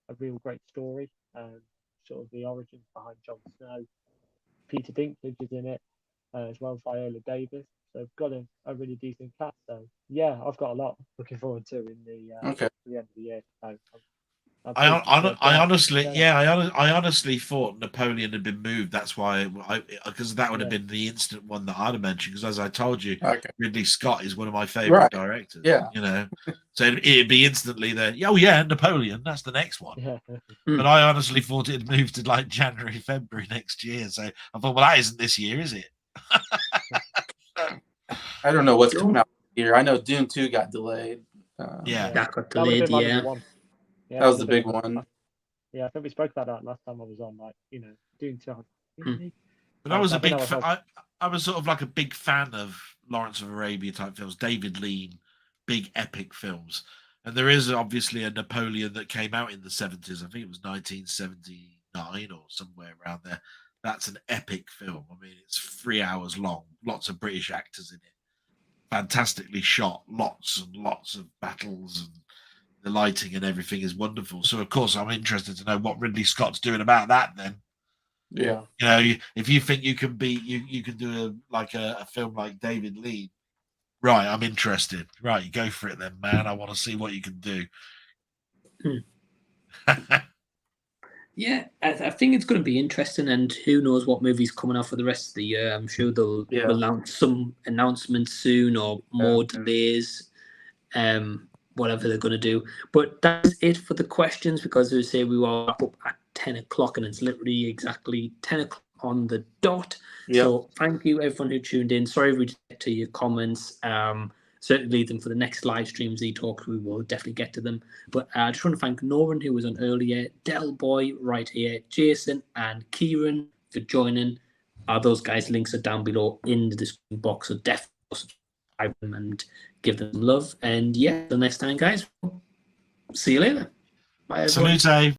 a real great story, sort of the origins behind Jon Snow. Peter Dinklage is in it, as well as Viola Davis. So I've got a really decent cast. So yeah, I've got a lot looking forward to in the end of the year. So I honestly thought Napoleon had been moved. That's why, because that would have been the instant one that I'd have mentioned. Because as I told you, Ridley Scott is one of my favorite directors. Yeah, you know, so it'd be instantly there. Oh yeah, Napoleon. That's the next one. Yeah. But I honestly thought it had moved to like January, February next year. So I thought, well, that isn't this year, is it? I don't know what's coming out here. I know Dune 2 got delayed. That got delayed. Yeah, that was the big one. Yeah, I think we spoke about that last time I was on. Like, you know, Dune 2. But I was a big. I was sort of like a big fan of Lawrence of Arabia type films, David Lean, big epic films. And there is obviously a Napoleon that came out in the 70s. I think it was 1979 or somewhere around there. That's an epic film. I mean, it's 3 hours long, lots of British actors in it, fantastically shot, lots and lots of battles, and the lighting and everything is wonderful. So, of course, I'm interested to know what Ridley Scott's doing about that then. Yeah. You know, if you think you can beat, you can do a film like David Lean. Right, I'm interested. Right, you go for it then, man. I want to see what you can do. Yeah, I think it's going to be interesting, and who knows what movie's coming out for the rest of the year. I'm sure they'll announce some announcements soon or more delays, whatever they're going to do. But that's it for the questions, because as I say, we will wrap up at 10 o'clock, and it's literally exactly 10 o'clock on the dot. Yep. So thank you, everyone who tuned in. Sorry if we didn't get to your comments. Certainly leave them for the next live streams, E-Talk. We will definitely get to them. But I just want to thank Norin, who was on earlier, Del Boy right here, Jason and Kieran for joining. Those guys' links are down below in the description box, so definitely subscribe them and give them love. And yeah, till next time, guys. See you later. Bye, everyone. Salute.